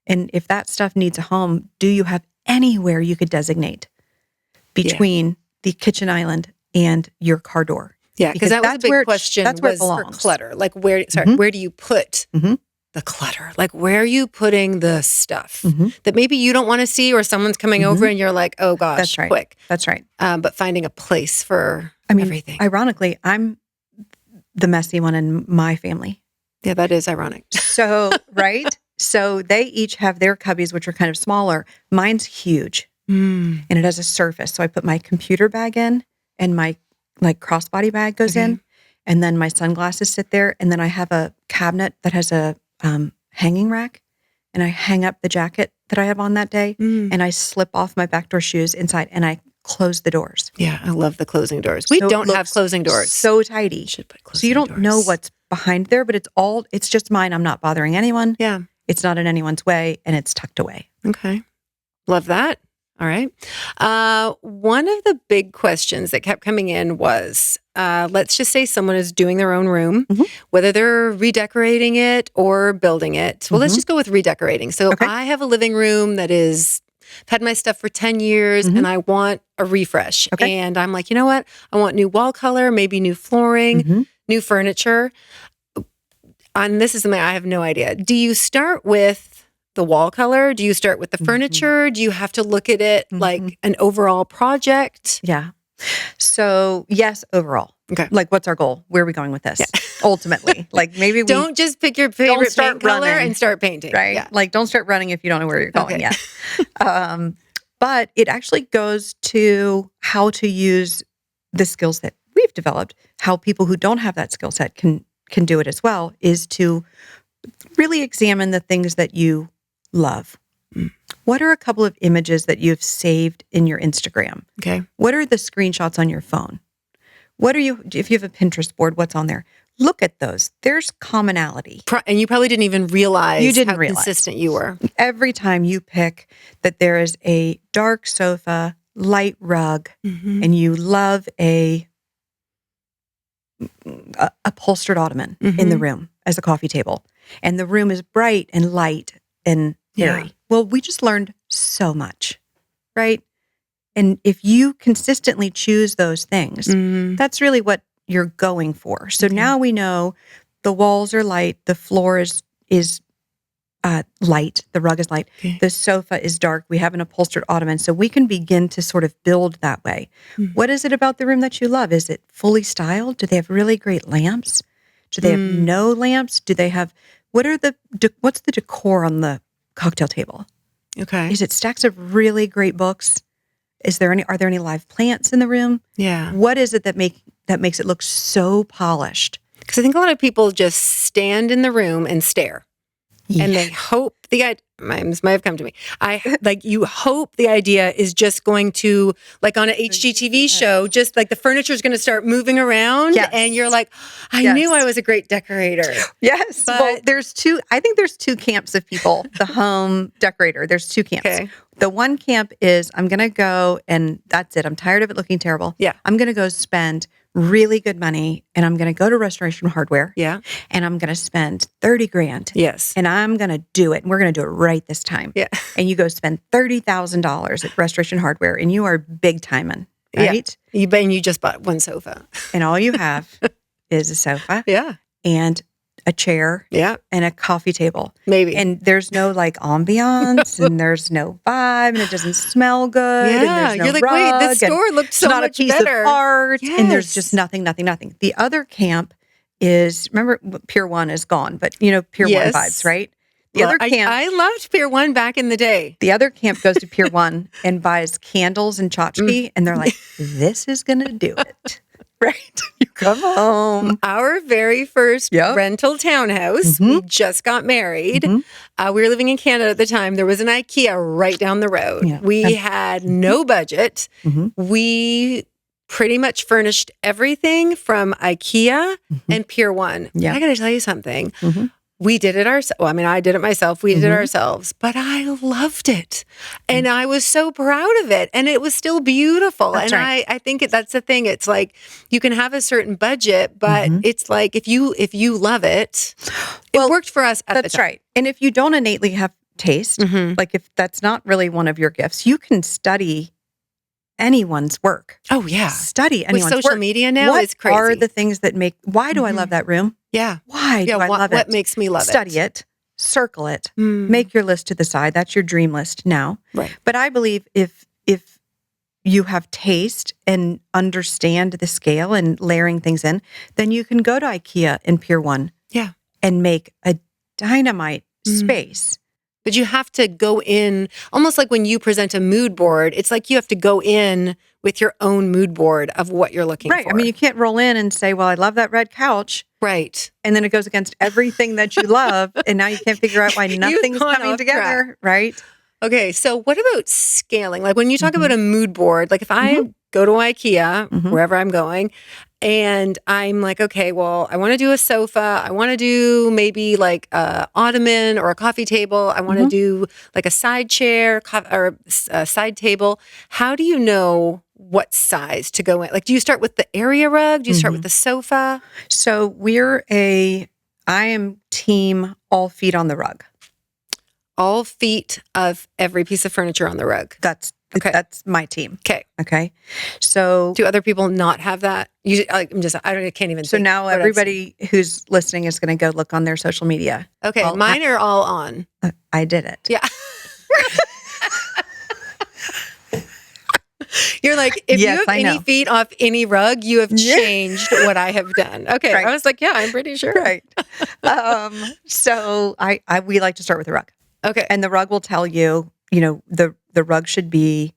And if that stuff needs a home, do you have anywhere you could designate between the kitchen island and your car door? Yeah, because because that was a that's big where it- question. that's where it was for belongs. clutter. Like where? Sorry, Mhm. where do you put Mhm. the clutter? Like where are you putting the stuff Mhm. that maybe you don't want to see, or someone's coming over and you're like, oh gosh, That's right. quick. That's right. But finding a place for I mean, everything. ironically, I'm the messy one in my family. Yeah, that is ironic. So, right? So they each have their cubbies, which are kind of smaller. Mine's huge Mm. and it has a surface. So I put my computer bag in and my crossbody bag goes Okay. in. And then my sunglasses sit there. And then I have a cabinet that has a hanging rack. And I hang up the jacket that I have on that day. Mm. And I slip off my back door shoes inside and I close the doors. Yeah, I love the closing doors. We So it don't have looks closing doors. So tidy. Should put closing So you don't know doors. what's behind there, but it's just mine. I'm not bothering anyone. Yeah. It's not in anyone's way and it's tucked away. Okay. Love that. All right. One of the big questions that kept coming in was, let's just say someone is doing their own room, Mhm. whether they're redecorating it or building it. Well, let's Mhm. just go with redecorating. So Okay. I have a living room that is, I've had my stuff for 10 years Mhm. and I want a refresh. Okay. And I'm like, you know what? I want new wall color, maybe new flooring, Mhm. new furniture. And this is something I have no idea. Do you start with the wall color? Do you start with the Mhm. furniture? Do you have to look at it Mhm. like an overall project? Yeah. So yes, overall. Okay. Like what's our goal? Where are we going with this? Ultimately. Like maybe we Don't just pick your favorite start paint color running, and start painting. right? Yeah. Like don't start running if you don't know where you're going Okay. yet. But it actually goes to how to use the skills that we've developed, how people who don't have that skill set can do it as well, is to really examine the things that you love. Mm. What are a couple of images that you've saved in your Instagram? Okay. What are the screenshots on your phone? What are you, if you have a Pinterest board, what's on there? Look at those. There's commonality. And you probably didn't even realize You didn't how realize. consistent you were. Every time you pick that there is a dark sofa, light rug, Mhm. and you love a upholstered ottoman in the Mhm. room as a coffee table, and the room is bright and light and airy. Yeah. Well, we just learned so much, right? And if you consistently choose those things, Mhm. that's really what you're going for. So Okay. now we know the walls are light, the floor is light, the rug is light, Okay. the sofa is dark. We have an upholstered ottoman, so we can begin to sort of build that way. Mhm. What is it about the room that you love? Is it fully styled? Do they have really great lamps? Do they have no lamps? Do they have what's the decor on the cocktail table? Okay. Is it stacks of really great books? Are there any live plants in the room? Yeah. What is it that makes it look so polished? Because I think a lot of people just stand in the room and stare. And they hope this might have come to me. You hope the idea is just going to, like on an HGTV show, just like the furniture is going to start moving around. Yes. And you're like, I Yes. knew I was a great decorator. Yes. Well, But- I think there's two camps of people, the home decorator. There's two camps. Okay. The one camp is I'm going to go and that's it. I'm tired of it looking terrible. Yeah. I'm going to go spend really good money and I'm going to go to Restoration Hardware Yeah. and I'm going to spend 30 grand Yes. and I'm going to do it. And we're going to do it right this time. Yeah. And you go spend $30,000 at Restoration Hardware and you are big timing, Yeah. right? And you just bought one sofa. And all you have is a sofa Yeah. and a chair, Yeah. and a coffee table. Maybe. And there's no like ambiance and there's no vibe and it doesn't smell good. And Yeah. there's no You're like, wait, rug, this and store looked it's so not much a piece better. of art. And there's just Yes. nothing. The other camp is, remember, Pier 1 is gone, but you know, Pier 1 Yes. vibes, right? The Well, other camp, I loved Pier 1 back in the day. the other camp goes to Pier 1 and buys candles and tchotchke, and they're like, this is going to do it. Right? You come home. Our very first Yep. rental townhouse, we just got married. Mhm. We were living in Canada at the time. There was an IKEA right down the road. Yeah. We had no budget. Mhm. We pretty much furnished everything from IKEA and Pier 1. Yeah. I got to tell you something. Mhm. We did it ourselves. Well, I mean, I did it myself. We did it Mhm. ourselves, but I loved it. And I was so proud of it. And it was still beautiful. That's and right. I think that's the thing. It's like you can have a certain budget, but it's like if you love it, Well, it worked for us at the That's time. right. And if you don't innately have taste, Mhm. like if that's not really one of your gifts, you can study anyone's work. Oh, yeah. Study With anyone's social work. media now, What it's crazy. are the things that make, why do I love that room? yeah. Why Yeah. do I love What it? makes me love Study it, circle it, Mm. make your list to the side. That's your dream list now. Right. But I believe if you have taste and understand the scale and layering things in, then you can go to IKEA and Pier 1 Yeah. and make a dynamite space. But you have to go in almost like when you present a mood board, it's like you have to go in with your own mood board of what you're looking Right. for. I mean, you can't roll in and say, well, I love that red couch. right. And then it goes against everything that you love. And now you can't figure out why nothing's gone coming off together. Right. Okay, so what about scaling? Like when you talk about a mood board, like if I go to IKEA, wherever I'm going, and I'm like, okay, well, I want to do a sofa. I want to do maybe like a ottoman or a coffee table. I want to do like a side chair or a side table. How do you know what size to go in? Like, do you start with the area rug? Do you start with the sofa? So I am team all feet on the rug. All feet of every piece of furniture on the rug. That's my team. Okay. Okay. So Do other people not have that? I can't even. so think now what I've everybody who's listening is going to go look on their social media. seen. Okay, Well, mine are all on. I did it. Yeah. You're like, if Yes, you have I any know. feet off any rug, you have changed what I have done. Okay. Right. I was like, yeah, I'm pretty sure. Right. So we like to start with the rug. Okay. And the rug will tell you, the rug should be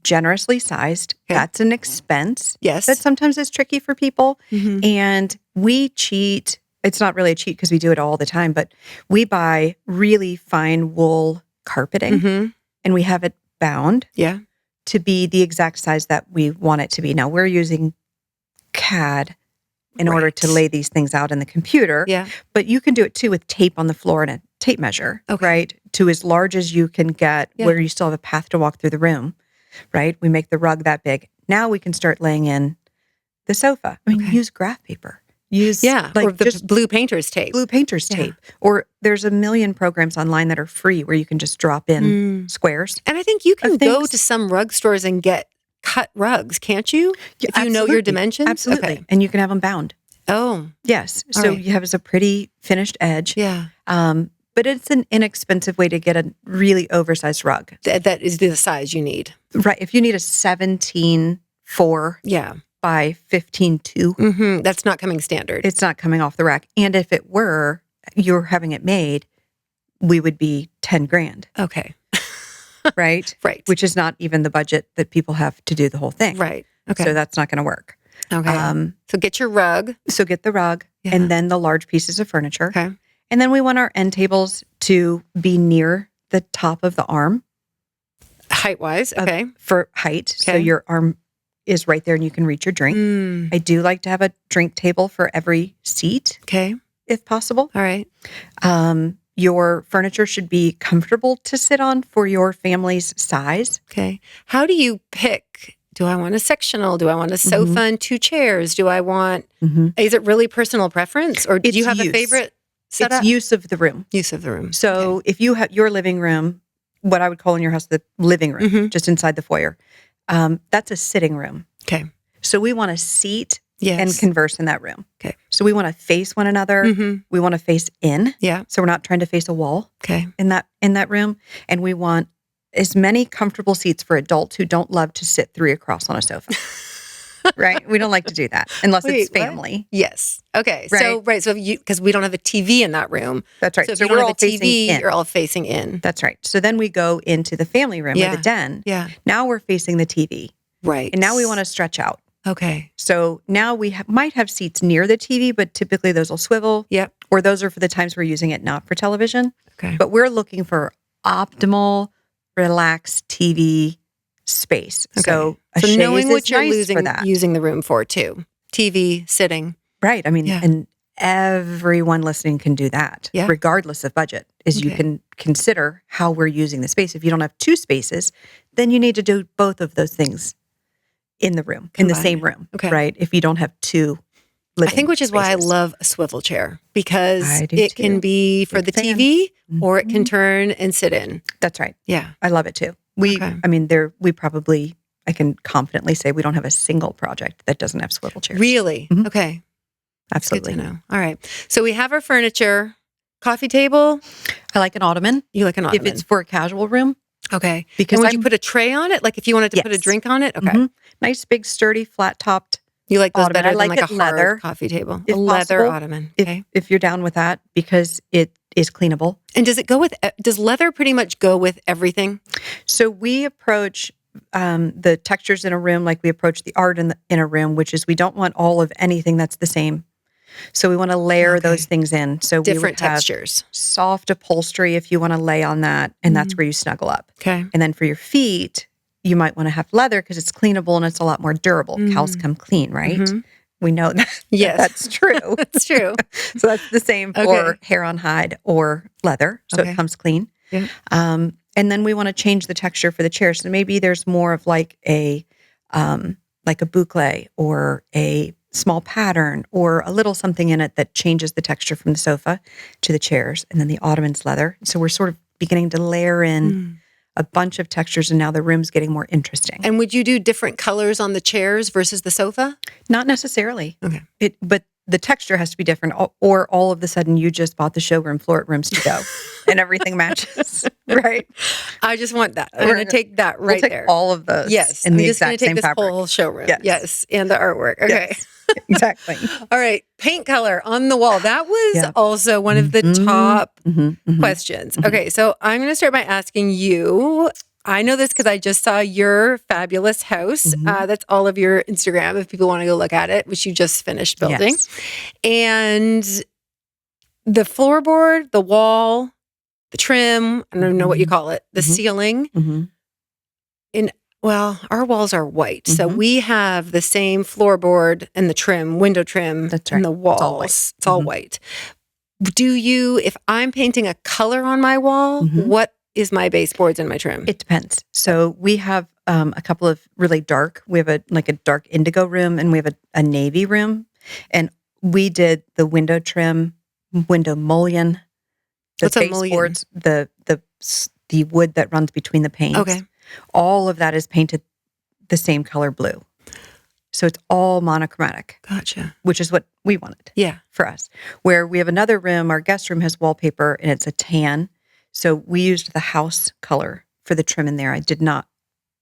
generously sized. Okay. That's an expense. Yes. That sometimes is tricky for people. Mhm. And we cheat. It's not really a cheat because we do it all the time, but we buy really fine wool carpeting Mhm. and we have it bound Yeah. to be the exact size that we want it to be. Now we're using CAD in order to Right. lay these things out in the computer. Yeah. But you can do it too with tape on the floor and a tape measure, Okay. right? To as large as you can get Yeah. where you still have a path to walk through the room, right? We make the rug that big. Now we can start laying in the sofa. I mean, Okay. use graph paper. Use Yeah. like or the just blue painter's tape. blue painter's Yeah. tape. Or there's a million programs online that are free where you can just drop in squares. And I think you can of go things. to some rug stores and get cut rugs, can't you? Yeah, If you know your absolutely. dimensions? Absolutely. Okay. And you can have them bound. Oh, Yes. All So right. you have as a pretty finished edge. yeah. But it's an inexpensive way to get a really oversized rug. That is the size you need. Right. If you need a 17.4 Yeah. by 15.2, That's not coming standard. it's not coming off the rack. And if it were, you're having it made, we would be 10 grand, Okay. right? Right. Which is not even the budget that people have to do the whole thing. Right. Okay. So that's not going to work. okay. So get your rug. So get the rug Yeah. and then the large pieces of furniture. Okay. And then we want our end tables to be near the top of the arm Height wise. Okay. for height. So Okay. your arm is right there and you can reach your drink. Mm, I do like to have a drink table for every seat, okay. if possible. All right. Your furniture should be comfortable to sit on for your family's size. Okay. How do you pick? Do I want a sectional? Do I want a sofa and two chairs? Do I want, is it really personal preference or do It's you have a use. favorite setup? It's use of the room. Use of the room. So if you have your living room, what I would call in your house the living room, Mhm. just inside the foyer, that's a sitting room. Okay. So we want a seat and converse in that room. Okay. So we want to face one another. Mm-hmm. We want to face in. Yeah. So we're not trying to face a wall. Okay. In that room. And we want as many comfortable seats for adults who don't love to sit three across on a sofa. Right? We don't like to do that unless it's family. What? Yes. Okay. Right? So because we don't have a TV in that room. That's right. So if So you don't we're have all a TV, facing in. you're all facing in. That's right. So then we go into the family room or the den. Yeah. Now we're facing the TV. Right. And now we want to stretch out. Okay. So now we might have seats near the TV, but typically those will swivel. Yep. Or those are for the times we're using it not for television. Okay. But we're looking for optimal, relaxed TV space. Okay. So knowing what you're nice for that. using the room for too. TV, sitting. Right. I mean, and everyone listening can do that, regardless of budget, is you can consider how we're using the space. If you don't have two spaces, then you need to do both of those things in the room, in the same room, right? If you don't have two living I think which is why I spaces. love a swivel chair because I do it too. can be for Big the fan. TV or it can turn and sit in. That's right. Yeah. I love it too. I can confidently say we don't have a single project that doesn't have swivel chairs. Really? Mhm. Okay. Absolutely. That's good to know. All right. So we have our furniture, coffee table. I like an ottoman. You like an ottoman. If it's for a casual room. Okay. Because and would you put a tray on it? Like if you wanted to put a drink on it? Okay. Mhm. Nice, big, sturdy, flat-topped. You like those ottoman. better I like than like it a leather, hard coffee table? if A leather possible. ottoman. Okay. If you're down with that, because it is cleanable. And does leather pretty much go with everything? So we approach the textures in a room like we approach the art in a room, which is we don't want all of anything that's the same. So we want to layer those things in. So Different we would have textures. soft upholstery if you want to lay on that, and that's where you snuggle up. Okay. And then for your feet, you might want to have leather because it's cleanable and it's a lot more durable. Cows come clean, right? We know that. Yes. That's true. That's true. So that's the same for hair on hide or leather. So it comes clean. Yeah. And then we want to change the texture for the chair. So maybe there's more of like a boucle or a small pattern or a little something in it that changes the texture from the sofa to the chairs. And then the ottoman's leather. So we're sort of beginning to layer in a bunch of textures, and now the room's getting more interesting. And would you do different colors on the chairs versus the sofa? Not necessarily. Okay. But the texture has to be different, or all of a sudden you just bought the showroom floor at Rooms to Go, and everything matches, right? I just want that. I'm going to take that right we'll take there. all of those. Yes, in the I'm just going exact to take same this fabric. whole showroom. Yes. Yes, and the artwork. Okay. Yes, exactly. All right, paint color on the wall. That was also one of the top questions. Okay, so I'm going to start by asking you. I know this because I just saw your fabulous house. That's all of your Instagram if people want to go look at it, which you just finished building. Yes. And the floorboard, the wall, the trim, I don't know what you call it, the ceiling. Well, our walls are white. So we have the same floorboard and the trim, window trim, That's right. and the walls. It's all white. Do you, if I'm painting a color on my wall, what is my baseboards and my trim? It depends. So we have a couple of really dark. We have a dark indigo room, and we have a navy room. And we did the window trim, window mullion, the What's a mullion? baseboards, the wood that runs between the panes. Okay. All of that is painted the same color blue. So it's all monochromatic. Gotcha. Which is what we wanted. Yeah. For us. Where we have another room, our guest room has wallpaper and it's a tan. So we used the house color for the trim in there. I did not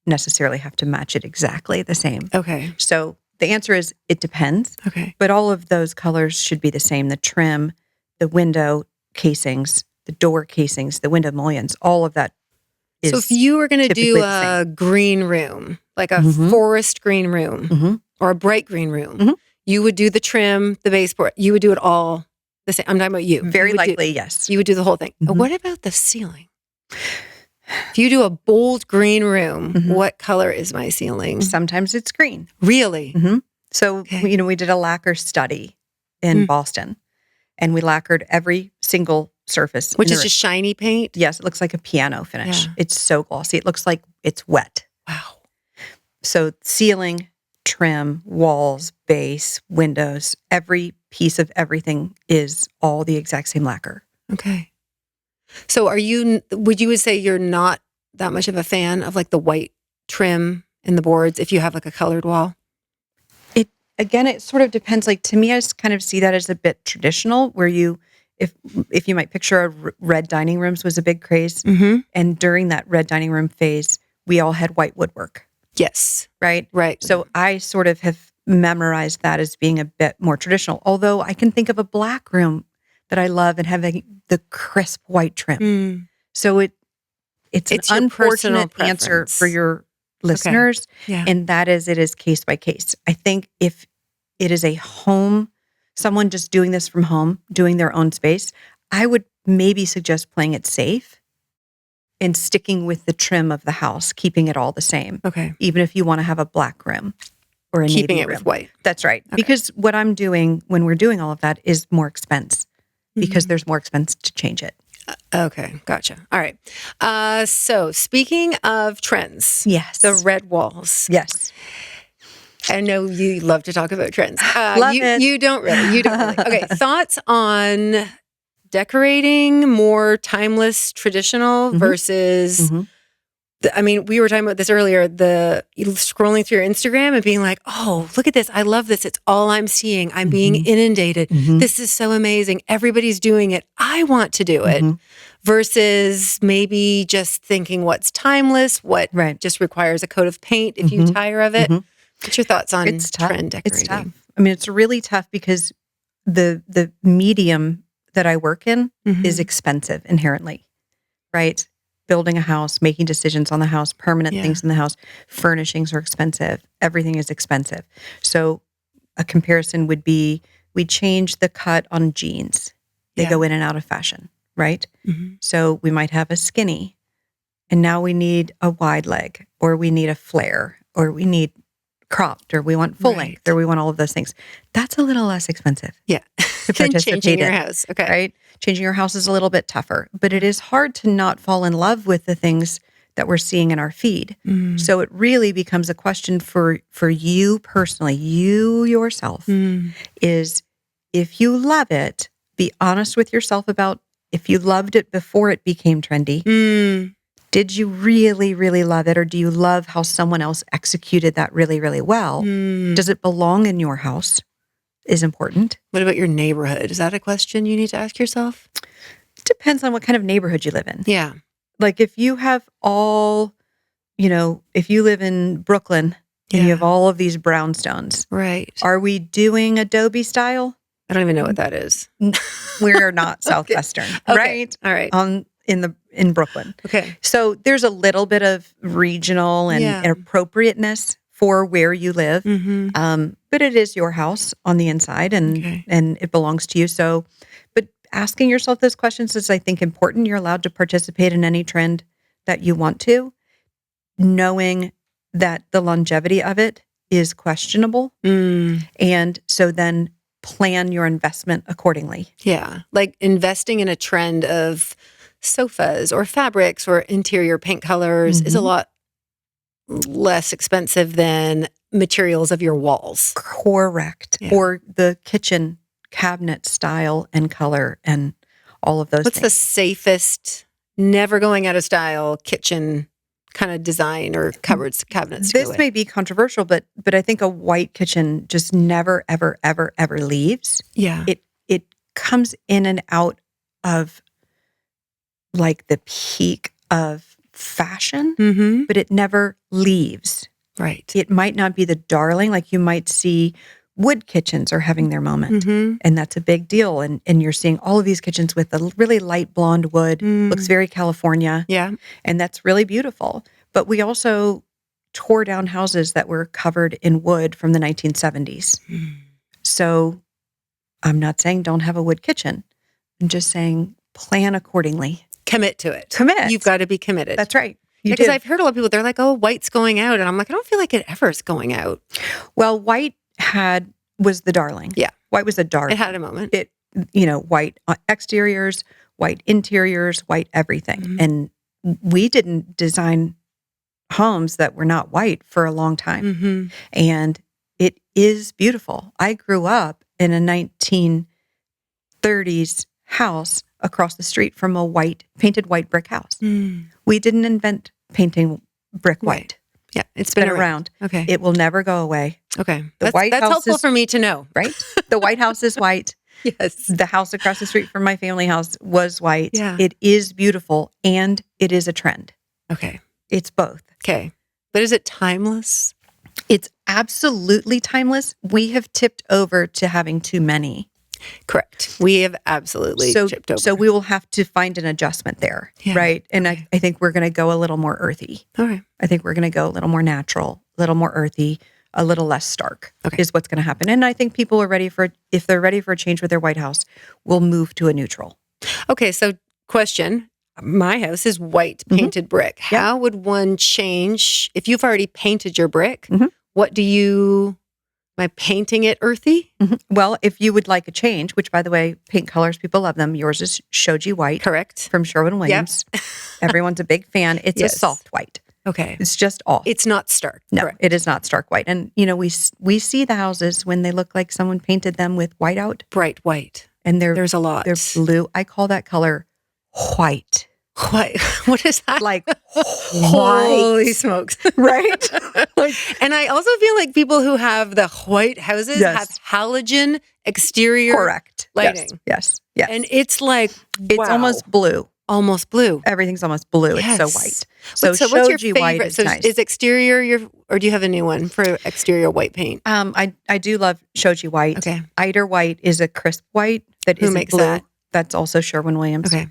necessarily have to match it exactly the same. Okay. So the answer is it depends. Okay. But all of those colors should be the same. The trim, the window casings, the door casings, the window mullions, all of that is So if you were going to do typically the a green room, like a forest green room or a bright green room, you would do the trim, the baseboard. You would do it all the same. I'm talking about you. very You would likely, yes. You would do the whole thing. What about the ceiling? If you do a bold green room, what color is my ceiling? Sometimes it's green. Really? So, we did a lacquer study in Boston, and we lacquered every single surface. Which is just shiny paint? Yes, it looks like a piano finish. Yeah. It's so glossy. It looks like it's wet. Wow. So ceiling, trim, walls, base, windows, every piece of everything is all the exact same lacquer. Okay. So would you say you're not that much of a fan of like the white trim in the boards if you have like a colored wall? again, it sort of depends. Like to me, I just kind of see that as a bit traditional, where if you might picture red dining rooms was a big craze, and during that red dining room phase, we all had white woodwork, Yes. right? Right. So I sort of have memorized that as being a bit more traditional. Although I can think of a black room that I love and having the crisp white trim. So it's an It's your personal unfortunate answer preference. for your listeners, Yeah. and that is it is case by case. I think if it is a home, someone just doing this from home, doing their own space, I would maybe suggest playing it safe and sticking with the trim of the house, keeping it all the same. Okay. Even if you want to have a black room or a Keeping navy it room. with white. That's right. Because what I'm doing when we're doing all of that is more expense because there's more expense to change it. Okay. Gotcha. All right. So speaking of trends, Yes. the red walls. Yes. I know you love to talk about trends. Love it. You don't really. You don't really. Okay. Thoughts on decorating more timeless, traditional versus. I mean, we were talking about this earlier. Scrolling through your Instagram and being like, "Oh, look at this! I love this. It's all I'm seeing. I'm being inundated. This is so amazing. Everybody's doing it. I want to do it." Versus maybe just thinking what's timeless, what just requires a coat of paint if you tire of it. What's your thoughts on trend decorating? It's tough. I mean, it's really tough because the medium that I work in is expensive inherently, right? Building a house, making decisions on the house, permanent things in the house, furnishings are expensive. Everything is expensive. So a comparison would be we change the cut on jeans. They go in and out of fashion, right? So we might have a skinny and now we need a wide leg or we need a flare or we need cropped or we want full length or we want all of those things. That's a little less expensive. Yeah. To participate changing your in, house. Okay. Right? Changing your house is a little bit tougher, but it is hard to not fall in love with the things that we're seeing in our feed. So it really becomes a question for you personally, you yourself, is if you love it, be honest with yourself about if you loved it before it became trendy. Did you really, really love it? Or do you love how someone else executed that really, really well? Does it belong in your house? Is important. What about your neighborhood? Is that a question you need to ask yourself? It depends on what kind of neighborhood you live in. Yeah. Like if you have if you live in Brooklyn and you have all of these brownstones. Right. Are we doing Adobe style? I don't even know what that is. We're not Southwestern, right? All right. In Brooklyn. Okay. So there's a little bit of regional and appropriateness for where you live. But it is your house on the inside and it belongs to you. So, but asking yourself those questions is, I think, important. You're allowed to participate in any trend that you want to, knowing that the longevity of it is questionable. And so then plan your investment accordingly. Yeah. Like investing in a trend of sofas or fabrics or interior paint colors is a lot less expensive than materials of your walls. Correct. Yeah. Or the kitchen cabinet style and color and all of those What's things. the safest, never going out of style kitchen kind of design or cabinets to This may be controversial, but I think a white kitchen just never, ever, ever, ever leaves. Yeah. It comes in and out of like the peak of fashion, but it never leaves. Right. It might not be the darling, like you might see wood kitchens are having their moment, and that's a big deal. And you're seeing all of these kitchens with a really light blonde wood, looks very California. Yeah. And that's really beautiful. But we also tore down houses that were covered in wood from the 1970s. So I'm not saying don't have a wood kitchen. I'm just saying plan accordingly. Commit to it. Commit. You've got to be committed. That's right. Because I've heard a lot of people, they're like, oh, white's going out. And I'm like, I don't feel like it ever is going out. Well, white was the darling. Yeah. White was the darling. It had a moment. White exteriors, white interiors, white everything. And we didn't design homes that were not white for a long time. And it is beautiful. I grew up in a 1930s house across the street from a painted white brick house. We didn't invent painting brick white. Yeah. It's been around. Okay. It will never go away. Okay. The White that's House helpful is- for me to know. Right? The White House is white. Yes. The house across the street from my family house was white. Yeah. It is beautiful and it is a trend. Okay. It's both. Okay. But is it timeless? It's absolutely timeless. We have tipped over to having too many. Correct. We have absolutely chipped over. So we will have to find an adjustment there, Yeah. right? And I think we're going to go a little more earthy. All right. I think we're going to go a little more natural, a little more earthy, a little less stark is what's going to happen. And I think people are ready for, if they're ready for a change with their White House, we'll move to a neutral. Okay. So question. My house is white painted brick. Yeah. How would one change if you've already painted your brick? Mhm. What do you, am I painting it earthy? Well, if you would like a change, which by the way, paint colors, people love them. Yours is Shoji White Correct. from Sherwin-Williams. Everyone's a big fan. It's Yes. a soft white. Okay. It's just off. It's not stark. No, Correct. it is not stark white. And, you know, we see the houses when they look like someone painted them with white out Bright white. and There's a lot. they're blue. I call that color white. White. What is that? Like Holy white, smokes. right? Like, And I also feel like people who have the white houses Yes. have halogen exterior correct. lighting. Yes. Yes. And it's like, it's wow, almost blue. almost blue. Everything's almost blue. Yes. It's so white. So So what's your Shoji favorite? white is So nice. is exterior your, or do you have a new one for exterior white paint? I do love Shoji white. Okay. Eider white is a crisp white that Who isn't makes blue. that? That's also Sherwin-Williams. Okay.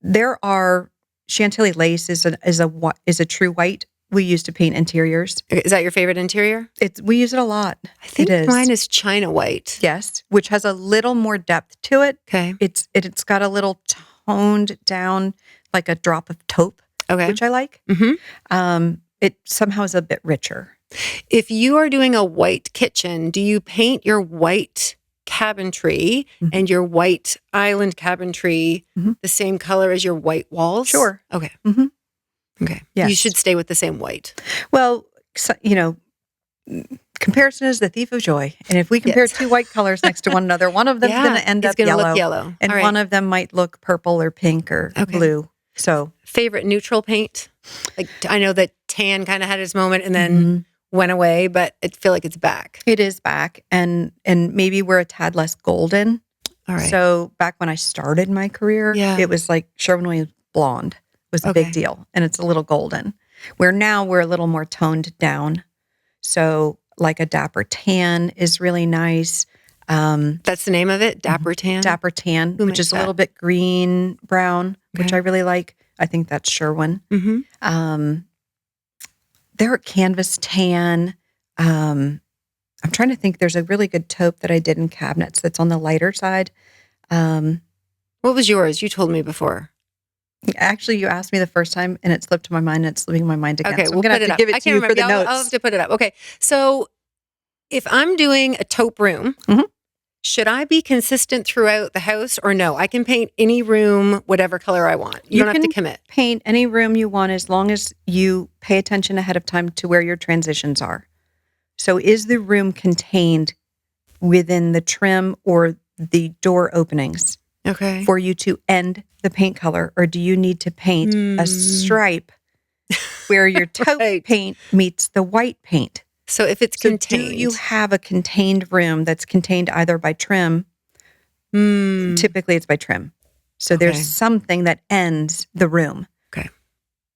There are Chantilly lace is a true white we use to paint interiors. Okay, is that your favorite interior? We use it a lot. I think it is. mine is China white. Yes, which has a little more depth to it. Okay. It's got a little toned down, like a drop of taupe, Okay. which I like. hmm It somehow is a bit richer. If you are doing a white kitchen, do you paint your white cabinetry Mhm. and your white island cabinetry Mhm. the same color as your white walls? Sure. Okay. Mhm. Okay. Yes. You should stay with the same white. Well, comparison is the thief of joy. And if we compare Yes. two white colors next to one another, one of them's going to end it's up gonna yellow, look yellow. and All right. one of them might look purple or pink or Okay. blue. So Favorite neutral paint? Like I know that tan kind of had its moment and then mhm. went away, but I feel like it's back. It is back, and maybe we're a tad less golden. All right. So back when I started my career, Yeah. it was like Sherwin-Williams blonde was a Okay. big deal, and it's a little golden. Where now we're a little more toned down. So like a dapper tan is really nice. That's the name of it? Dapper tan? Dapper tan, Who which makes is a that? little bit green brown, which Okay. I really like. I think that's Sherwin. Mm-hmm. There are canvas tan. I'm trying to think. There's a really good taupe that I did in cabinets that's on the lighter side. What was yours? You told me before. Actually, you asked me the first time, and it slipped my mind. And it's slipping my mind again. Okay, so I'm we'll gonna put it have up. to give I it to can't you for remember. the Yeah, notes. I'll have to put it up. Okay. So if I'm doing a taupe room, Mhm. should I be consistent throughout the house or no? I can paint any room whatever color I want. You You don't have to can commit. Paint any room you want as long as you pay attention ahead of time to where your transitions are. So, is the room contained within the trim or the door openings Okay. for you to end the paint color, or do you need to paint a stripe where your taupe Right. paint meets the white paint? So if it's So contained. do you have a contained room that's contained either by trim? Mm, Typically, it's by trim. So Okay. there's something that ends the room. Okay.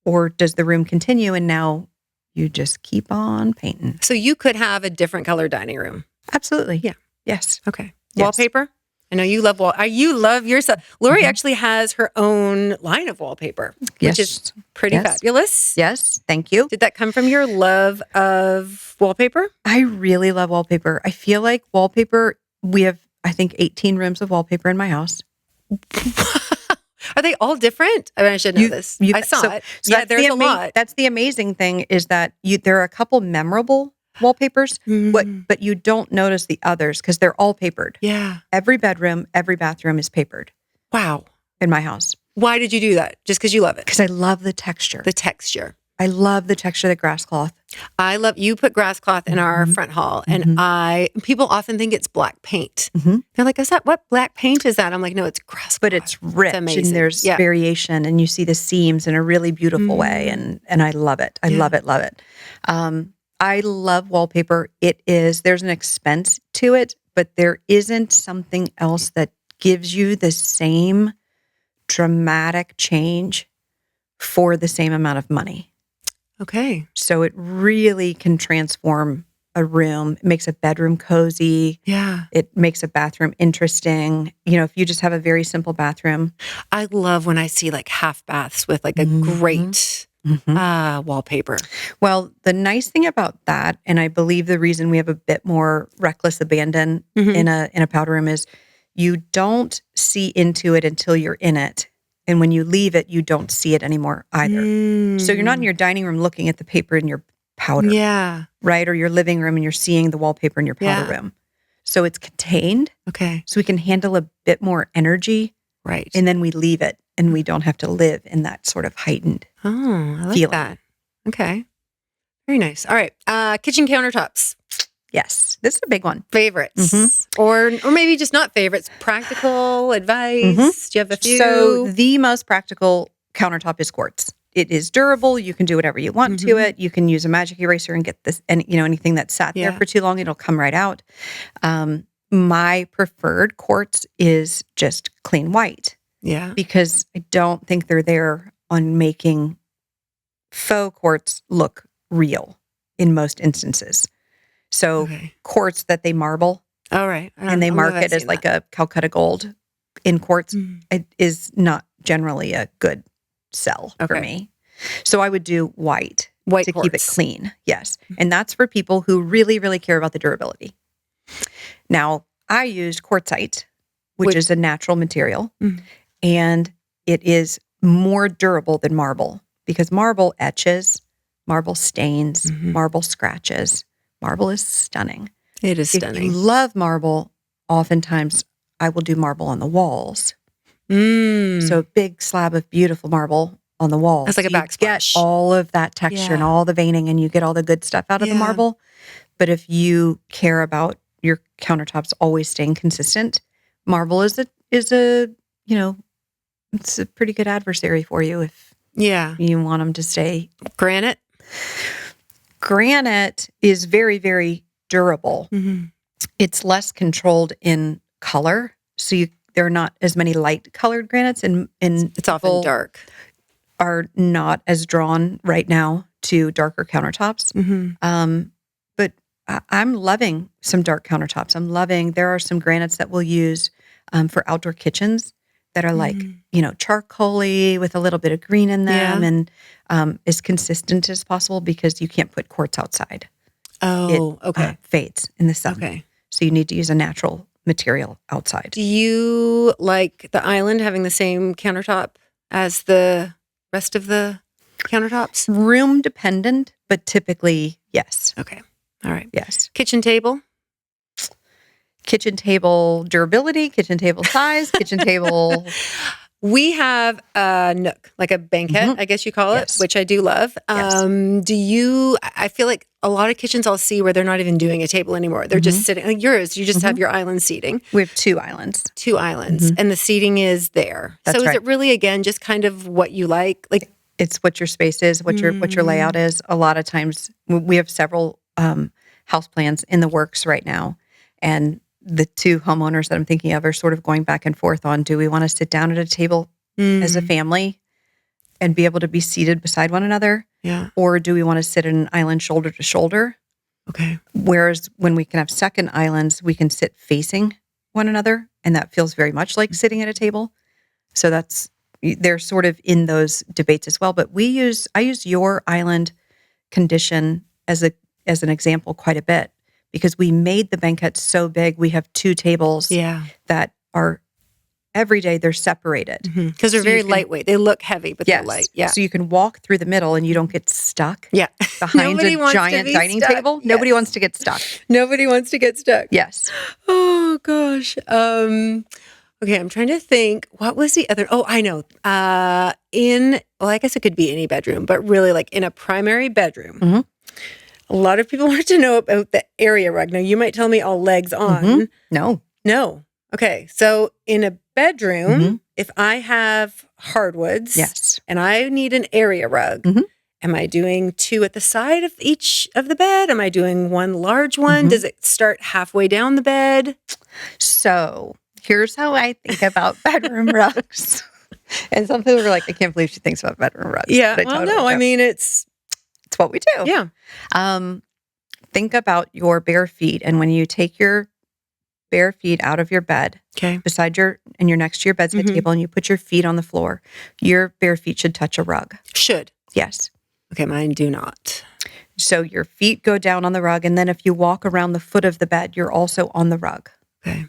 Or does the room continue and now you just keep on painting? so you could have a different color dining room. Absolutely. Yeah. Yes. Okay. Yes. Wallpaper? I know you love you love your stuff. Lori Mhm. actually has her own line of wallpaper, Yes. which is pretty Yes. fabulous. Yes. Thank you. Did that come from your love of wallpaper? I really love wallpaper. I feel like wallpaper, we have, I think, 18 rooms of wallpaper in my house. Are they all different? I mean, I should know this. I saw it. So Yeah, that's there's the a lot. That's the amazing thing is that there are a couple memorable wallpapers, Mm. but you don't notice the others because they're all papered. Yeah. Every bedroom, every bathroom is papered Wow. in my house Why did you do that? Just because you love it? because I love the texture. The texture. I love the texture of the grass cloth. I love, you put grass cloth in our Mhm. front hall, and people often think it's black paint. Mhm. They're like, what black paint is that? I'm like, no, it's grass But cloth. it's rich amazing. and there's Yeah. variation and you see the seams in a really beautiful way. Mhm. And I love it. I Yeah. love it. Love it. I love wallpaper. There's an expense to it, but there isn't something else that gives you the same dramatic change for the same amount of money. Okay. So it really can transform a room. It makes a bedroom cozy. Yeah. It makes a bathroom interesting. You know, if you just have a very simple bathroom. I love when I see like half baths with like a Mhm. great wallpaper. Well, the nice thing about that, and I believe the reason we have a bit more reckless abandon Mhm. in a powder room is you don't see into it until you're in it. And when you leave it, you don't see it anymore either. So you're not in your dining room looking at the paper in your powder, Yeah. right? Or your living room and you're seeing the wallpaper in your powder Yeah. room. So it's contained. Okay. So we can handle a bit more energy Right. and then we leave it and we don't have to live in that sort of heightened. Oh, I like feeling. that. Okay. Very nice. All right. Kitchen countertops. Yes, this is a big one. Favorites. Or maybe just not favorites. Practical advice. Mhm. Do you have a few? So the most practical countertop is quartz. It is durable. You can do whatever you want to it. You can use a magic eraser and get this, and anything that sat there Yeah. for too long, it'll come right out. My preferred quartz is just clean white Yeah. because I don't think they're there on making faux quartz look real in most instances. So Okay. quartz that they marble All right. and they mark it as like a Calcutta gold in quartz, it is not generally a good sell for Okay. me. So I would do white White to keep it quartz. clean. Yes. And that's for people who really, really care about the durability. Now, I used quartzite, which is a natural material, and it is more durable than marble because marble etches, marble stains, marble scratches. Marble is stunning. It is If you stunning. love marble, oftentimes I will do marble on the walls. So a big slab of beautiful marble on the wall. That's like a So you get backsplash. all of that texture and Yeah. all the veining and you get all the good stuff out of the Yeah. marble. But if you care about your countertops always staying consistent, marble is a it's a pretty good adversary for you if Yeah. you want them to stay. Granite. Granite is very, very durable. It's less controlled in color. So there are not as many light colored granites and It's often people dark. are not as drawn right now to darker countertops. But I'm loving some dark countertops. There are some granites that we'll use for outdoor kitchens that are like, charcoaly with a little bit of green in them and as consistent as possible because you can't put quartz outside. Oh, okay. Fades in the sun. Okay. So you need to use a natural material outside. Do you like the island having the same countertop as the rest of the countertops? Room dependent, but typically, yes. Okay. All right. Yes. Kitchen table? Kitchen table durability, kitchen table size, kitchen table. We have a nook, like a banquette, I guess you call it, Yes. which I do love. Yes. I feel like a lot of kitchens I'll see where they're not even doing a table anymore. They're just sitting, like yours, you just have your island seating. We have 2 islands. 2 islands, and the seating is there. That's so is right. it really, again, just kind of what you like? Like, It's what your space is, what your layout is. A lot of times we have several house plans in the works right now. And the 2 homeowners that I'm thinking of are sort of going back and forth on, do we want to sit down at a table as a family and be able to be seated beside one another? yeah. Or do we want to sit in an island shoulder to shoulder? Okay. Whereas when we can have second islands, we can sit facing one another. And that feels very much like sitting at a table. So they're sort of in those debates as well. But I use your island condition as an example quite a bit because we made the banquette so big. We have 2 tables that are every day they're separated. Because they're So very you can- lightweight. They look heavy, but they're light. Yeah. So you can walk through the middle and you don't get stuck Yeah. behind Nobody a wants to giant be dining stuck. table. Yes. Nobody wants to get stuck. Nobody wants to get stuck. Yes. Oh gosh. Okay, I'm trying to think. What was the other? Oh, I know. I guess it could be any bedroom, but really like in a primary bedroom. A lot of people want to know about the area rug. Now, you might tell me all legs on. No. No. Okay. So in a bedroom, Mhm. if I have hardwoods Yes. and I need an area rug, Mhm. am I doing 2 at the side of each of the bed? Am I doing one large one? Mhm. Does it start halfway down the bed? So here's how I think about bedroom rugs. And some people are like, I can't believe she thinks about bedroom rugs. Yeah. But I Well, totally no, I do. mean, it's, It's what we do. yeah. Think about your bare feet. And when you take your bare feet out of your bed, Okay. beside your, and you're next to your bedside Mhm. table, and you put your feet on the floor, your bare feet should touch a rug. Should. Yes. Okay. Mine do not. So your feet go down on the rug. And then if you walk around the foot of the bed, you're also on the rug. Okay.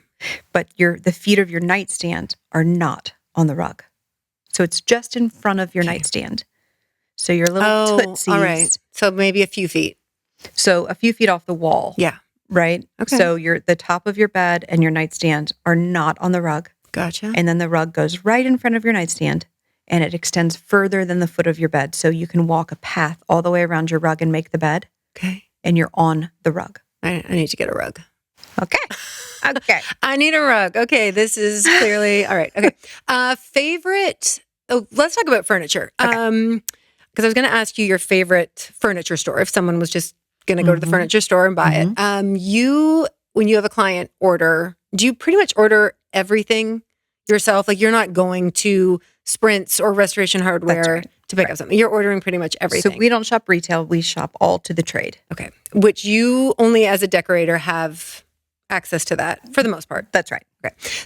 But the feet of your nightstand are not on the rug. So it's just in front of your Okay. nightstand. So your little Oh, tootsies. all right. So maybe a few feet. So a few feet off the wall. Yeah. Right? Okay. So the top of your bed and your nightstand are not on the rug. Gotcha. And then the rug goes right in front of your nightstand and it extends further than the foot of your bed. So you can walk a path all the way around your rug and make the bed Okay. and you're on the rug. I need to get a rug. Okay. Okay. I need a rug. Okay, this is clearly all right. Okay, favorite. Oh, let's talk about furniture. Okay. Because I was going to ask you your favorite furniture store. If someone was just going to go to the Mhm. furniture store and buy it, when you have a client order, do you pretty much order everything yourself? Like you're not going to Sprints or Restoration Hardware right. to pick up something. You're ordering pretty much everything. So we don't shop retail. We shop all to the trade. Okay, which you only as a decorator have access to that for the most part. That's right.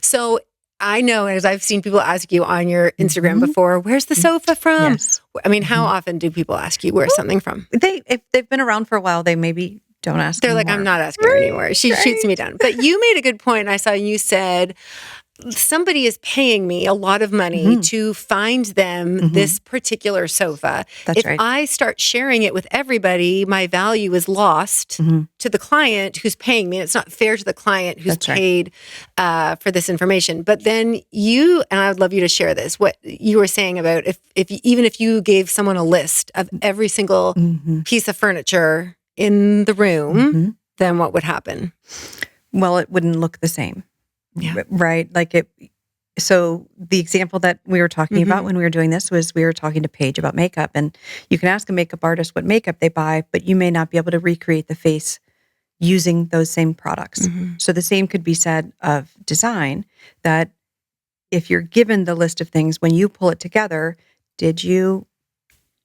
So I know, as I've seen people ask you on your Instagram Mhm. before, where's the sofa from? Yes. I mean, how Mhm. often do people ask you where's something from? If they've been around for a while, they maybe don't ask. They're like, anymore. I'm not asking her Right, anymore. She right. shoots me down. But you made a good point. I saw you said, somebody is paying me a lot of money Mhm. to find them Mhm. this particular sofa. That's If right. I start sharing it with everybody, my value is lost Mhm. to the client who's paying me. It's not fair to the client who's That's right. paid for this information. But then you, and I would love you to share this, what you were saying about even if you gave someone a list of every single Mhm. piece of furniture in the room, Mhm. then what would happen? Well, it wouldn't look the same. Yeah. Right. So the example that we were talking about Mhm. when we were doing this was we were talking to Paige about makeup, and you can ask a makeup artist what makeup they buy, but you may not be able to recreate the face using those same products. Mhm. So the same could be said of design, that if you're given the list of things, when you pull it together, did you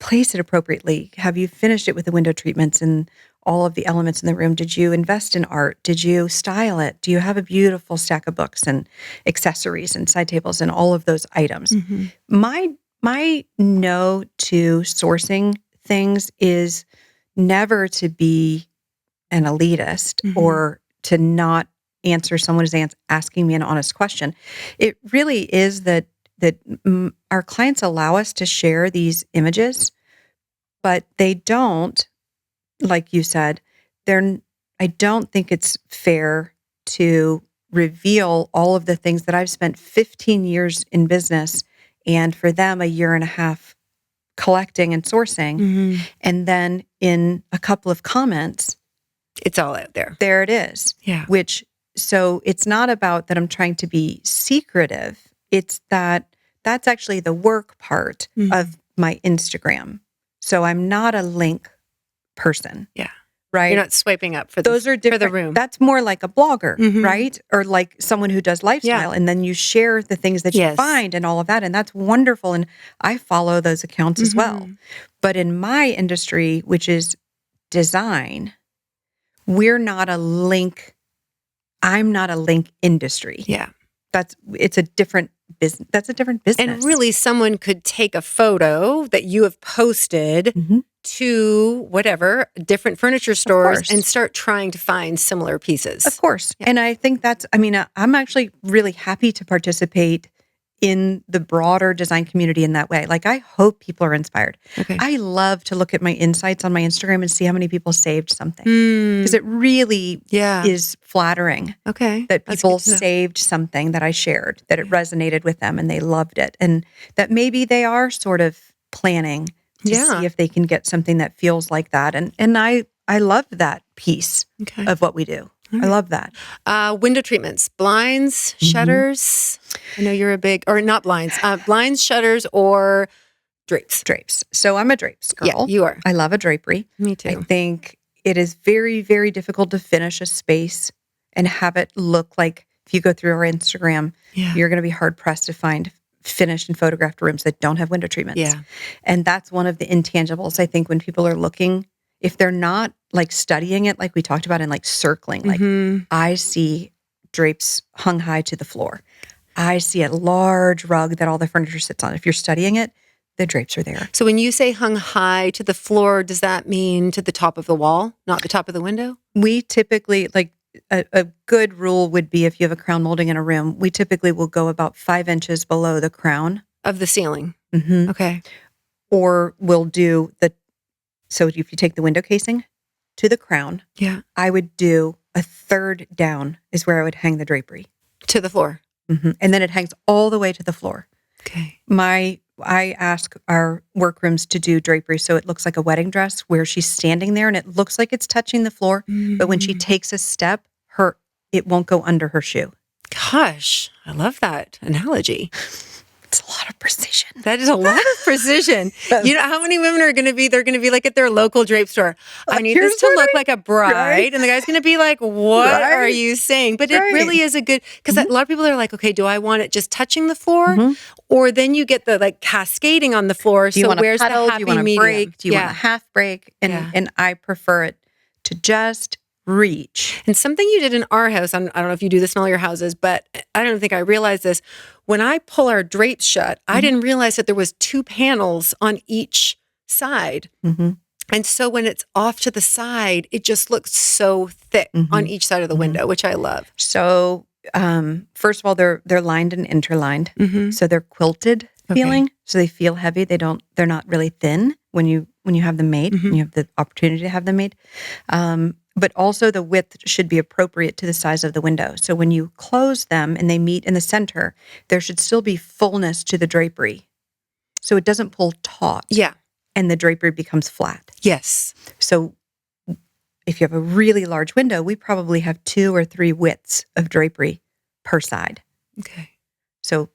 place it appropriately? Have you finished it with the window treatments and all of the elements in the room? Did you invest in art? Did you style it? Do you have a beautiful stack of books and accessories and side tables and all of those items? Mhm. My no to sourcing things is never to be an elitist Mhm. or to not answer someone who's asking me an honest question. It really is that our clients allow us to share these images, but they don't, like you said, I don't think it's fair to reveal all of the things that I've spent 15 years in business and for them a year and a half collecting and sourcing. Mhm. And then in a couple of comments, It's all out there. there it is. Yeah. So it's not about that I'm trying to be secretive. It's that's actually the work part Mhm. of my Instagram. So I'm not a link person. Yeah. Right. You're not swiping up for Those are different. for the room. That's more like a blogger, Mhm. right? Or like someone who does lifestyle, and then you share the things that you Yes. find and all of that, and that's wonderful. And I follow those accounts as well. Mhm. But in my industry, which is design, we're not a link. I'm not a link industry. Yeah. It's a different business. That's a different business. And really, someone could take a photo that you have posted Mhm. to whatever different furniture stores course. and start trying to find similar pieces. Of course. Yeah. And I think I'm actually really happy to participate in the broader design community in that way. Like, I hope people are inspired. Okay. I love to look at my insights on my Instagram and see how many people saved something, Mm, because it really yeah. is flattering Okay. that That's people good to know. saved something that I shared, that it resonated with them and they loved it. And that maybe they are sort of planning to Yeah. see if they can get something that feels like that. And I I love that piece Okay. of what we do. I love that. Window treatments, blinds, shutters. I know you're a big, or not blinds, blinds, shutters, or drapes. Drapes. So I'm a drapes girl. Yeah, you are. I love a drapery. Me too. I think it is very, very difficult to finish a space and have it look like, if you go through our Instagram, you're going to be hard pressed to find finished and photographed rooms that don't have window treatments. Yeah. And that's one of the intangibles, I think, when people are looking, if they're not like studying it, like we talked about, and like circling, like I see drapes hung high to the floor. I see a large rug that all the furniture sits on. If you're studying it, the drapes are there. So when you say hung high to the floor, does that mean to the top of the wall, not the top of the window? We typically, like a good rule would be, if you have a crown molding in a room, we typically will go about 5 inches below the crown. Of the ceiling. Okay. Or we'll do so if you take the window casing to the crown, I would do a third down is where I would hang the drapery. To the floor. And then it hangs all the way to the floor. Okay. I ask our workrooms to do drapery so it looks like a wedding dress, where she's standing there and it looks like it's touching the floor, but when she takes a step, it won't go under her shoe. Gosh, I love that analogy. It's a lot of precision. That is a lot of precision. You know how many women are going to be? They're going to be like at their local drape store. I need this to look like a bride, right? And the guy's going to be like, "What are you saying?" But it really is a good, because a lot of people are like, "Okay, do I want it just touching the floor, or then you get the like cascading on the floor?" Do you want where's a puddle? the happy Do you want a break? Do you want Yeah. a half break? And I prefer it to just reach. And something you did in our house, I don't know if you do this in all your houses, but I don't think I realized this. When I pull our drapes shut, I didn't realize that there was 2 panels on each side. And so when it's off to the side, it just looks so thick on each side of the window, which I love. So first of all, they're lined and interlined. So they're quilted feeling. So they feel heavy. They're not really thin when you have them made, when you have the opportunity to have them made. But also the width should be appropriate to the size of the window. So when you close them and they meet in the center, there should still be fullness to the drapery. So it doesn't pull taut. Yeah. And the drapery becomes flat. Yes. So if you have a really large window, we probably have 2 or 3 widths of drapery per side. Okay. So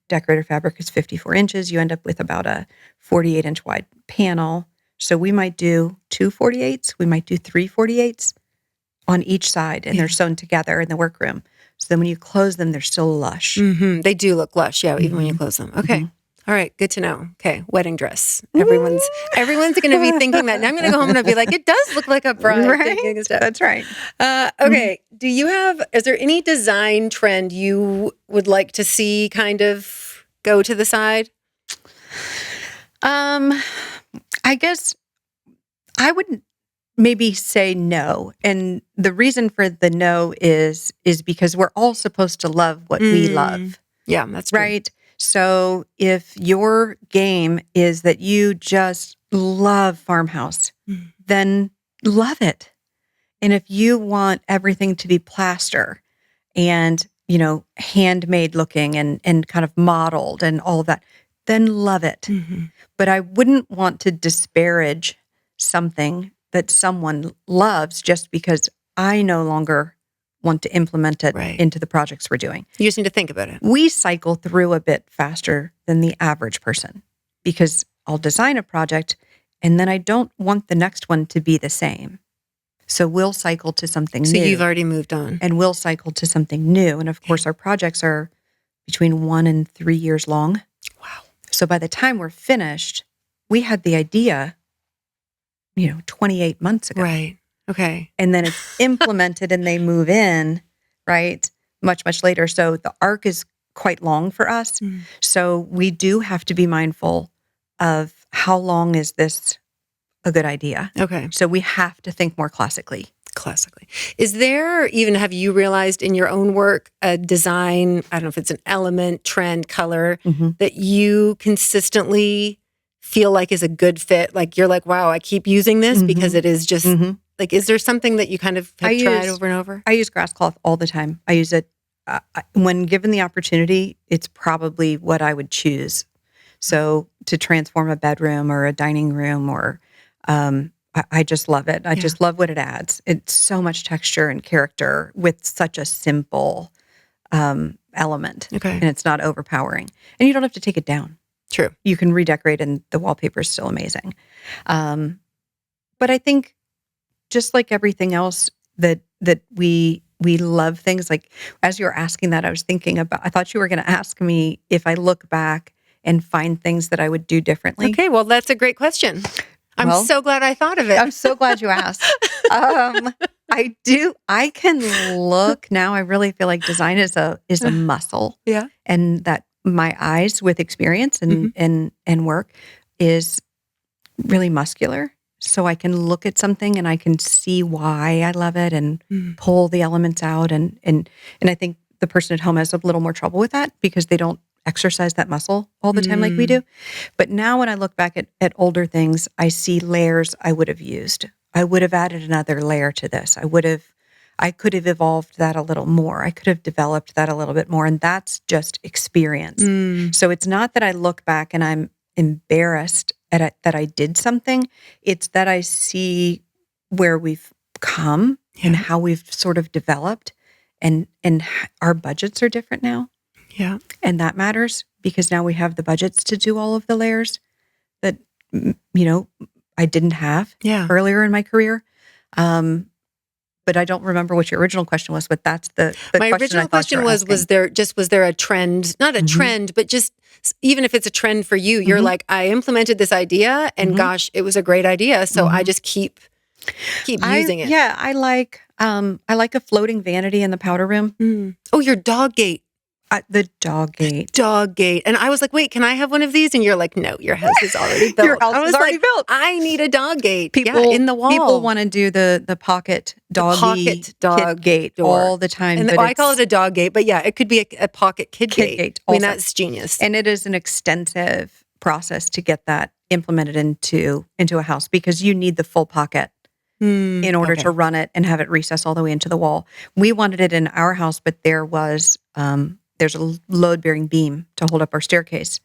decorator fabric is 54 inches. You end up with about a 48-inch wide panel. So we might do 2 48s. We might do 3 48s on each side, and they're sewn together in the workroom. So then when you close them, they're still lush. They do look lush, even when you close them. Okay. All right, good to know. Okay, wedding dress. Everyone's going to be thinking that. Now I'm going to go home and I'll be like, it does look like a bride. Right? That's right. Okay, is there any design trend you would like to see kind of go to the side? I guess I would maybe say no. And the reason for the no is because we're all supposed to love what we love. Yeah, that's true. Right. So if your game is that you just love farmhouse, then love it. And if you want everything to be plaster and, handmade looking and kind of modeled and all of that, then love it. But I wouldn't want to disparage something that someone loves just because I no longer want to implement it into the projects we're doing. You just need to think about it. We cycle through a bit faster than the average person because I'll design a project and then I don't want the next one to be the same. So we'll cycle to something new. So you've already moved on. And we'll cycle to something new. And of course, our projects are between 1 and 3 years long. Wow. So by the time we're finished, we had the idea, 28 months ago. Right. Okay. And then it's implemented and they move in, right? Much, much later. So the arc is quite long for us. So we do have to be mindful of how long is this a good idea. Okay. So we have to think more classically. Is there even, have you realized in your own work, a design, I don't know if it's an element, trend, color, that you consistently feel like is a good fit? Like you're like, wow, I keep using this because it is just like, is there something that you kind of have tried over and over? I use grass cloth all the time. I use it when given the opportunity. It's probably what I would choose. So to transform a bedroom or a dining room or I just love it. I Yeah. just love what it adds. It's so much texture and character with such a simple element. Okay. And it's not overpowering. And you don't have to take it down. True. You can redecorate and the wallpaper is still amazing. But I think just like everything else that we love things like, as you were asking that, I was thinking about, I thought you were going to ask me if I look back and find things that I would do differently. Okay. Well, that's a great question. I'm Well, so glad I thought of it. I'm so glad you asked. I do. I can look now. I really feel like design is a muscle. Yeah. And that my eyes with experience and work is really muscular. So I can look at something and I can see why I love it and pull the elements out. And I think the person at home has a little more trouble with that because they don't exercise that muscle all the time like we do. But now when I look back at older things, I see layers I would have used. I would have added another layer to this. I could have evolved that a little more. I could have developed that a little bit more. And that's just experience. So it's not that I look back and I'm embarrassed that I did something. It's that I see where we've come and how we've sort of developed and our budgets are different now. Yeah. And that matters because now we have the budgets to do all of the layers that, I didn't have earlier in my career. But I don't remember what your original question was, but that's the My original question was there a trend, not a trend, but just even if it's a trend for you, you're like, I implemented this idea and gosh, it was a great idea. So I just keep using it. Yeah. I like a floating vanity in the powder room. Oh, your dog gate. The dog gate. Dog gate. And I was like, wait, can I have one of these? And you're like, no, your house is already built. Your house is already built. I need a dog gate. People in the wall. People want to do the pocket doggy dog kid gate door all the time. And I call it a dog gate, but yeah, it could be a pocket kid gate. I mean, also. that's genius. And it is an extensive process to get that implemented into a house because you need the full pocket in order to run it and have it recess all the way into the wall. We wanted it in our house, but there's a load-bearing beam to hold up our staircase.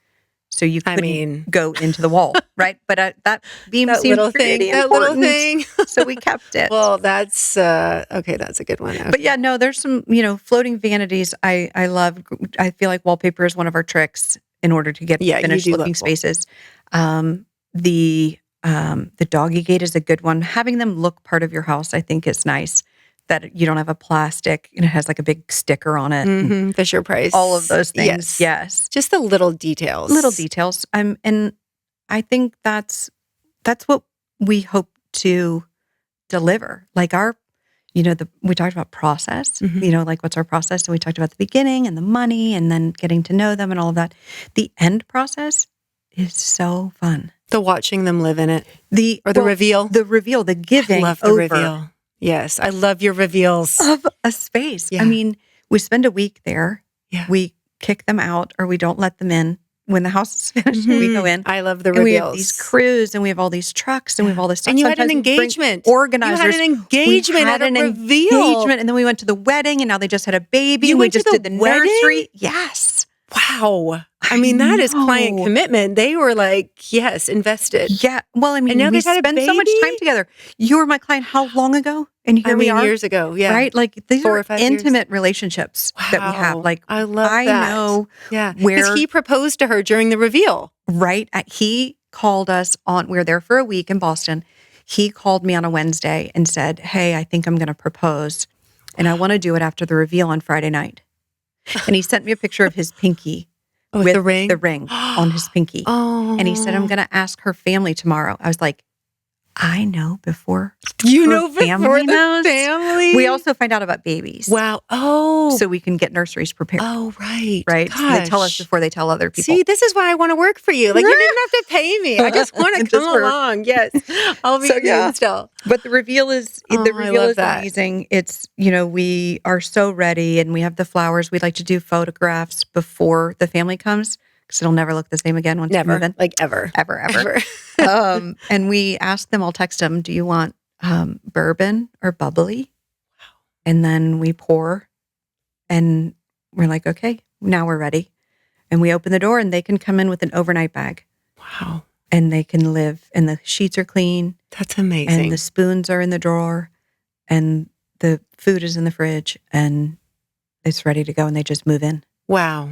So you couldn't go into the wall, right? But that beam seemed pretty important. That little thing. So we kept it. Well, that's, okay, that's a good one. Okay. But yeah, no, there's some, floating vanities I love. I feel like wallpaper is one of our tricks in order to get finished looking spaces. The doggy gate is a good one. Having them look part of your house, I think is nice. That you don't have a plastic and it has like a big sticker on it. Fisher Price. All of those things. Yes. Just the little details. And I think that's what we hope to deliver. Like we talked about process, like what's our process? And we talked about the beginning and the money and then getting to know them and all of that. The end process is so fun. The watching them live in it. The reveal. The reveal, the giving I love the reveal. Yes, I love your reveals. Of a space. Yeah. I mean, we spend a week there. Yeah. We kick them out or we don't let them in. When the house is finished, we go in. I love the and reveals. We have these crews and we have all these trucks and we have all this stuff. And you had an engagement. Organizers. You had an engagement at a reveal. Engagement, and then we went to the wedding and now they just had a baby. You we went just to the did the wedding? nursery. Yes. Wow. I mean, that is client commitment. They were like, yes, invested. Yeah. Well, I mean, and now we they've had spend a so much time together. You were my client how long ago? And here we are. Years ago. Yeah. Right? Like these 4 are or 5 intimate relationships that we have. Like I love that. I know because he proposed to her during the reveal. Right. He called us we were there for a week in Boston. He called me on a Wednesday and said, hey, I think I'm going to propose and I want to do it after the reveal on Friday night. And he sent me a picture of his pinky. With the ring? The ring on his pinky. Oh. And he said, I'm going to ask her family tomorrow. I was like, I know before. You know before family knows. Family? We also find out about babies. Wow. Oh. So we can get nurseries prepared. Oh, right. Right? Gosh. So they tell us before they tell other people. See, this is why I want to work for you. Like, you didn't have to pay me. I just want to come along. Yes. I'll be your still. But the reveal is amazing. It's, we are so ready and we have the flowers. We like to do photographs before the family comes. Because it'll never look the same again once you move in. Like ever. And we ask them, I'll text them, do you want bourbon or bubbly? Wow. And then we pour and we're like, okay, now we're ready. And we open the door and they can come in with an overnight bag. Wow. and they can live, and the sheets are clean, That's amazing. and the spoons are in the drawer, and the food is in the fridge, and it's ready to go, and they just move in. Wow.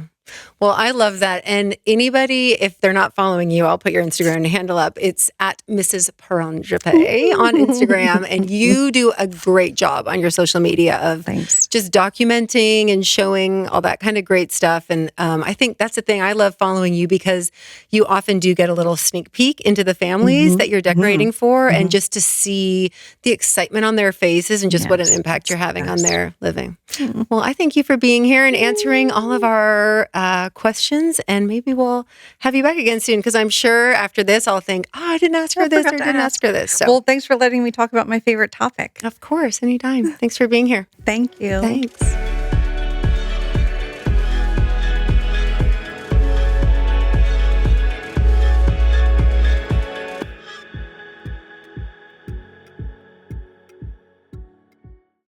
Well, I love that. And anybody, if they're not following you, I'll put your Instagram handle up. It's at Mrs. Paranjape on Instagram. And you do a great job on your social media of Thanks. just documenting and showing all that kind of great stuff. And I think that's the thing. I love following you because you often do get a little sneak peek into the families that you're decorating for, and just to see the excitement on their faces and just what an impact you're having on their living. Well, I thank you for being here and answering all of our questions, and maybe we'll have you back again soon, because I'm sure after this I'll think, oh, I didn't ask her this or didn't ask her this. So, Well, thanks for letting me talk about my favorite topic. of course, anytime. Thanks for being here. Thank you. Thanks.